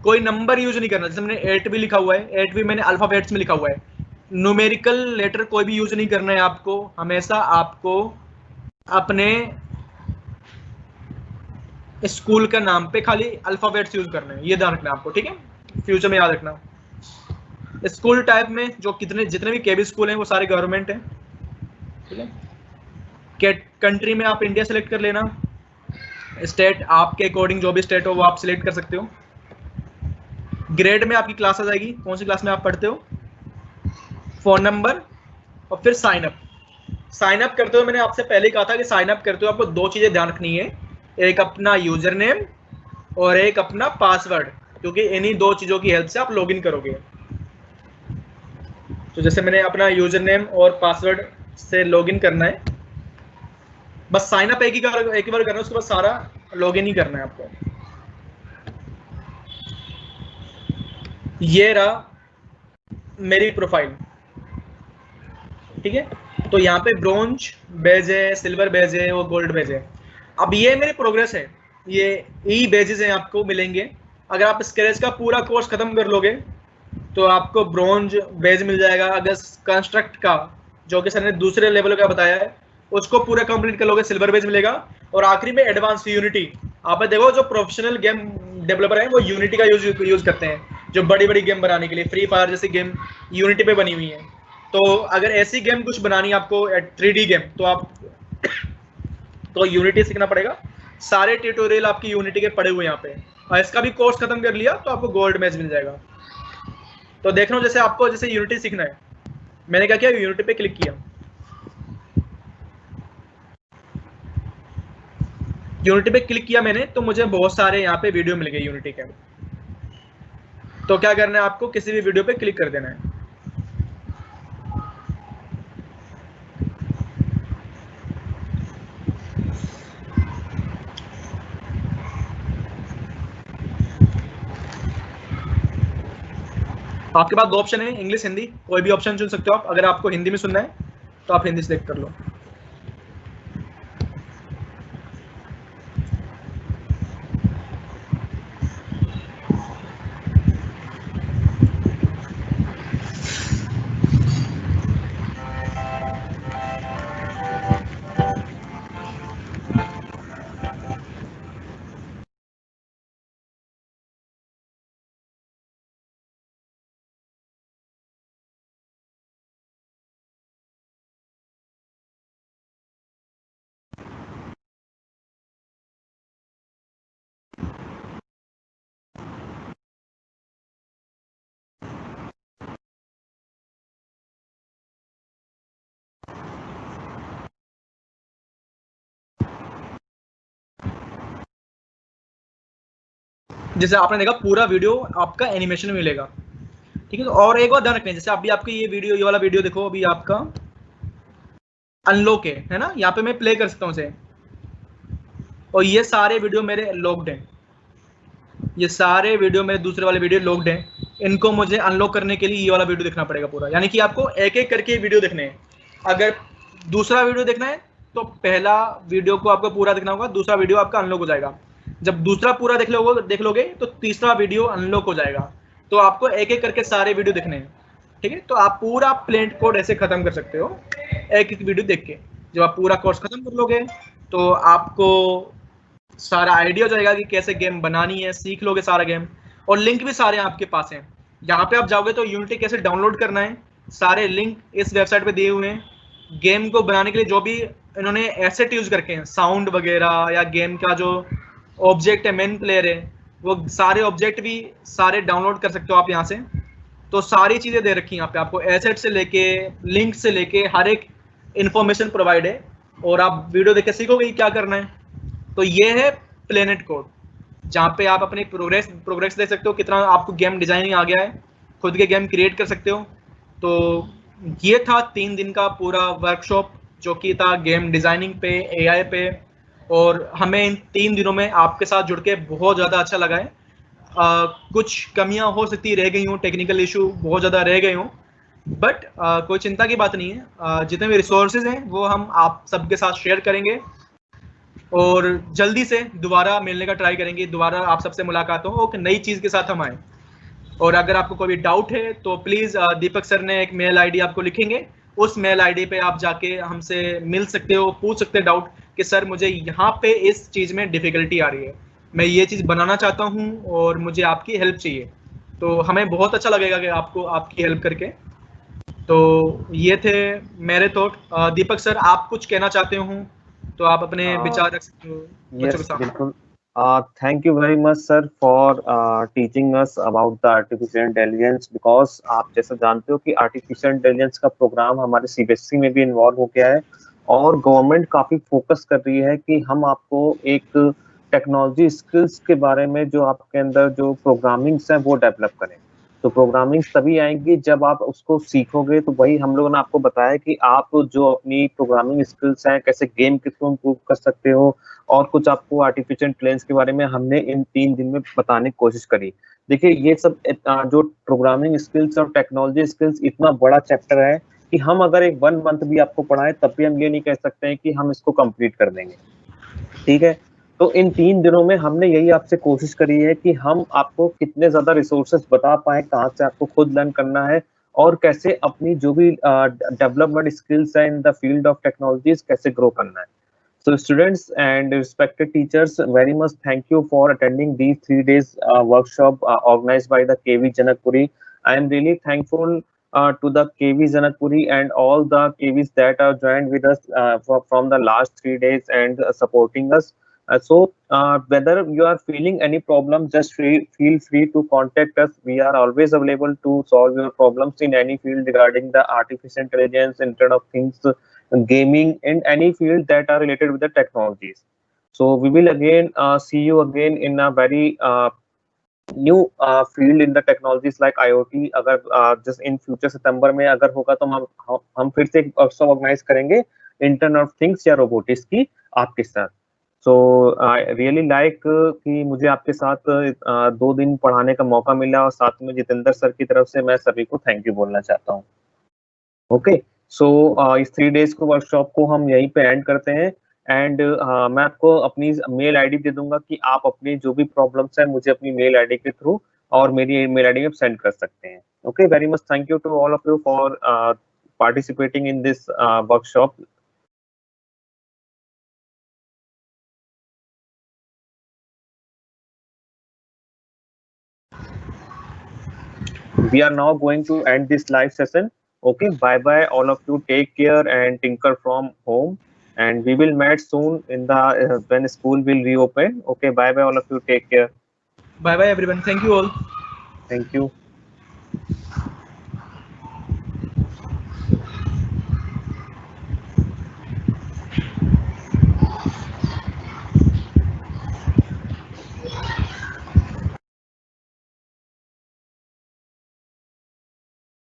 Speaker 1: कोई नंबर यूज नहीं करना। जैसे मैंने 8 भी लिखा हुआ है, 8 भी मैंने अल्फाबेट्स में लिखा हुआ है। न्यूमेरिकल लेटर कोई भी यूज नहीं करना है आपको, हमेशा आपको अपने स्कूल का नाम पे खाली अल्फाबेट्स यूज करना है, ये ध्यान रखना है आपको, ठीक है, फ्यूचर में याद रखना। स्कूल टाइप में जो जितने भी केबी स्कूल हैं वो सारे गवर्नमेंट हैं, ठीक है। कंट्री में आप इंडिया सेलेक्ट कर लेना, स्टेट आपके अकॉर्डिंग जो भी स्टेट हो वो आप सिलेक्ट कर सकते हो। ग्रेड में आपकी क्लास आ जाएगी, कौन सी क्लास में आप पढ़ते हो, फोन नंबर, और फिर साइन अप। साइन अप करते हो मैंने आपसे पहले कहा था कि साइन अप करते हो आपको दो चीजें ध्यान रखनी है, एक अपना यूजर नेम और एक अपना पासवर्ड, क्योंकि इन्हीं दो चीजों की हेल्प से आप लॉगिन करोगे। तो जैसे मैंने अपना यूजर नेम और पासवर्ड से लॉगिन करना है, बस साइन अप एक ही बार करना है, उसके बाद सारा लॉगिन ही करना है आपको। ये रहा मेरी प्रोफाइल, ठीक है। तो यहाँ पे ब्रोंज बेज है, सिल्वर बेज है और गोल्ड बेज है। अब ये मेरी प्रोग्रेस है, ये ई बेजेस हैं आपको मिलेंगे। अगर आप स्क्रैच का पूरा कोर्स खत्म कर लोगे तो आपको ब्रोंज बेज मिल जाएगा। अगर कंस्ट्रक्ट का जो कि सर ने दूसरे लेवल का बताया है उसको पूरा कंप्लीट कर लोगे, सिल्वर बेज मिलेगा। और आखिरी में एडवांस यूनिटी। आप देखो जो प्रोफेशनल गेम डेवलपर हैं वो यूनिटी का यूज करते हैं, जो बड़ी बड़ी गेम बनाने के लिए। फ्री फायर जैसी गेम यूनिटी पे बनी हुई है। तो अगर ऐसी गेम कुछ बनानी है आपको 3D गेम, तो आप तो यूनिटी सीखना पड़ेगा। सारे ट्यूटोरियल आपकी यूनिटी के पड़े हुए यहाँ पे, और इसका भी कोर्स खत्म कर लिया तो आपको गोल्ड मैच मिल जाएगा। तो देख रहा हूँ जैसे आपको जैसे यूनिटी सीखना है, मैंने क्या किया, यूनिटी पे क्लिक किया। यूनिटी पे क्लिक किया मैंने तो मुझे बहुत सारे यहाँ पे वीडियो मिल गए यूनिटी के। तो क्या करना है आपको, किसी भी वीडियो पे क्लिक कर देना है। आपके पास दो ऑप्शन है, इंग्लिश हिंदी, कोई भी ऑप्शन चुन सकते हो आप। अगर आपको हिंदी में सुनना है तो आप हिंदी सेलेक्ट कर लो। जैसे आपने देखा पूरा वीडियो आपका एनिमेशन में मिलेगा, ठीक है। और एक बात ध्यान रखना है, जैसे अभी आपकी ये वाला वीडियो देखो, अभी आपका अनलॉक है ना, यहाँ पे मैं प्ले कर सकता हूँ इसे, और ये सारे वीडियो मेरे लॉक्ड हैं, ये सारे वीडियो मेरे दूसरे वाले वीडियो लॉक्ड हैं, इनको मुझे अनलॉक करने के लिए ये वाला वीडियो देखना पड़ेगा पूरा, यानी कि आपको एक एक करके वीडियो देखने हैं। अगर दूसरा वीडियो देखना है तो पहला वीडियो को आपको पूरा देखना होगा, दूसरा वीडियो आपका अनलॉक हो जाएगा। जब दूसरा पूरा देख लोगे तो तीसरा वीडियो अनलॉक हो जाएगा। तो आपको एक एक करके सारे वीडियो देखने हैं, ठीक है। तो आप पूरा प्लेन कोड ऐसे खत्म कर सकते हो एक एक वीडियो देख के। जब आप पूरा कोर्स खत्म कर लोगे तो आपको सारा आइडिया हो जाएगा कि कैसे गेम बनानी है, सीख लोगे सारा गेम, और लिंक भी सारे आपके पास हैं। यहाँ पे आप जाओगे तो यूनिटी कैसे डाउनलोड करना है, सारे लिंक इस वेबसाइट पे दिए हुए हैं। गेम को बनाने के लिए जो भी इन्होंने एसेट यूज करके हैं, साउंड वगैरह या गेम का जो ऑब्जेक्ट है, मेन प्लेयर है, वो सारे ऑब्जेक्ट भी सारे डाउनलोड कर सकते हो आप यहाँ से। तो सारी चीजें दे रखी हैं यहाँ पे आपको, एसेट से लेके लिंक से लेके हर एक इंफॉर्मेशन प्रोवाइड है, और आप वीडियो देख के सीखोगे क्या करना है। तो ये है प्लेनेट कोड, जहाँ पे आप अपनी प्रोग्रेस देख सकते हो, कितना आपको गेम डिजाइनिंग आ गया है, खुद के गेम क्रिएट कर सकते हो। तो ये था 3 दिन का पूरा वर्कशॉप जो कि था गेम डिजाइनिंग पे, एआई पे, और हमें इन 3 दिनों में आपके साथ जुड़ के बहुत ज़्यादा अच्छा लगा है। कुछ कमियां हो सकती रह गई हूँ, टेक्निकल इशू बहुत ज़्यादा रह गए हूँ, बट कोई चिंता की बात नहीं है। जितने भी रिसोर्सेज हैं वो हम आप सबके साथ शेयर करेंगे, और जल्दी से दोबारा मिलने का ट्राई करेंगे, दोबारा आप सबसे मुलाकात हो, एक नई चीज़ के साथ हम आए। और अगर आपको कोई भी डाउट है तो प्लीज़ दीपक सर ने एक मेल आईडी आपको लिखेंगे, उस मेल आईडी पे आप जाके हमसे मिल सकते हो, पूछ सकते हैं डाउट कि सर मुझे यहाँ पे इस चीज़ में डिफ़िकल्टी आ रही है, मैं ये चीज़ बनाना चाहता हूँ और मुझे आपकी हेल्प चाहिए। तो हमें बहुत अच्छा लगेगा कि आपको आपकी हेल्प करके। तो ये थे मेरे थॉट। दीपक सर, आप कुछ कहना चाहते हो तो आप अपने विचार रख सकते हो बच्चों के
Speaker 2: Yes,
Speaker 1: सामने।
Speaker 2: बिल्कुल। Thank you very much, sir, for teaching us about the artificial intelligence, because आप जैसा जानते हो कि artificial intelligence का प्रोग्राम हमारे सीबीएसई में भी इन्वॉल्व हो गया है, और गवर्नमेंट काफी फोकस कर रही है कि हम आपको एक टेक्नोलॉजी स्किल्स के बारे में, जो आपके अंदर जो प्रोग्रामिंग्स हैं वो डेवलप करें। तो प्रोग्रामिंग्स तभी आएंगी जब आप उसको सीखोगे। तो वही हम लोगों ने आपको बताया कि आप जो अपनी प्रोग्रामिंग स्किल्स हैं, कैसे गेम के थ्रू इम्प्रूव कर सकते हो, और कुछ आपको आर्टिफिशियल इंटेलिजेंस के बारे में हमने इन 3 दिन में बताने की कोशिश करी। देखिए, ये सब जो प्रोग्रामिंग स्किल्स और टेक्नोलॉजी स्किल्स इतना बड़ा चैप्टर है कि हम अगर एक 1 मंथ भी आपको पढ़ाएं तब भी हम ये नहीं कह सकते हैं कि हम इसको कंप्लीट कर देंगे, ठीक है। तो इन 3 दिनों में हमने यही आपसे कोशिश करी है कि हम आपको कितने ज्यादा रिसोर्सेज बता पाए, कहाँ से आपको खुद लर्न करना है, और कैसे अपनी जो भी डेवलपमेंट स्किल्स है in the field of technologies कैसे ग्रो करना है। So students and respected teachers, very much thank you for attending these 3 days workshop organized by the KV Janakpuri. I am really thankful to the KV Janakpuri and all the KVs that are joined with us from the last 3 days and supporting us. Whether you are feeling any problem, just feel free to contact us. We are always available to solve your problems in any field regarding the artificial intelligence, Internet of Things, gaming, in any field that are related with the technologies. So we will again see you again in a very new field in the technologies like IoT. अगर just in future सितंबर में अगर होगा तो हम फिर से एक workshop organise करेंगे इंटरनेट ऑफ थिंग्स या रोबोटिक्स की आपके साथ। सो आई रियली लाइक कि मुझे आपके साथ 2 दिन पढ़ाने का मौका मिला, और साथ में जितेंद्र सर की तरफ से मैं सभी को थैंक यू बोलना चाहता हूँ। ओके, सो इस 3 डेज को वर्कशॉप को हम यहीं पे एंड करते हैं। एंड मैं आपको अपनी मेल आईडी दे दूंगा कि आप अपनी जो भी प्रॉब्लम्स हैं मुझे अपनी मेल आईडी के थ्रू और मेरी मेल आईडी में सेंड कर सकते हैं। Okay, very much thank you to all of you for participating in this workshop. We are now going to end this live session. Okay, bye bye all of you, take care and tinker from home, and we will meet soon in the when school will reopen. Okay, bye bye all of you, take care.
Speaker 1: Bye bye everyone, thank you all.
Speaker 2: Thank you.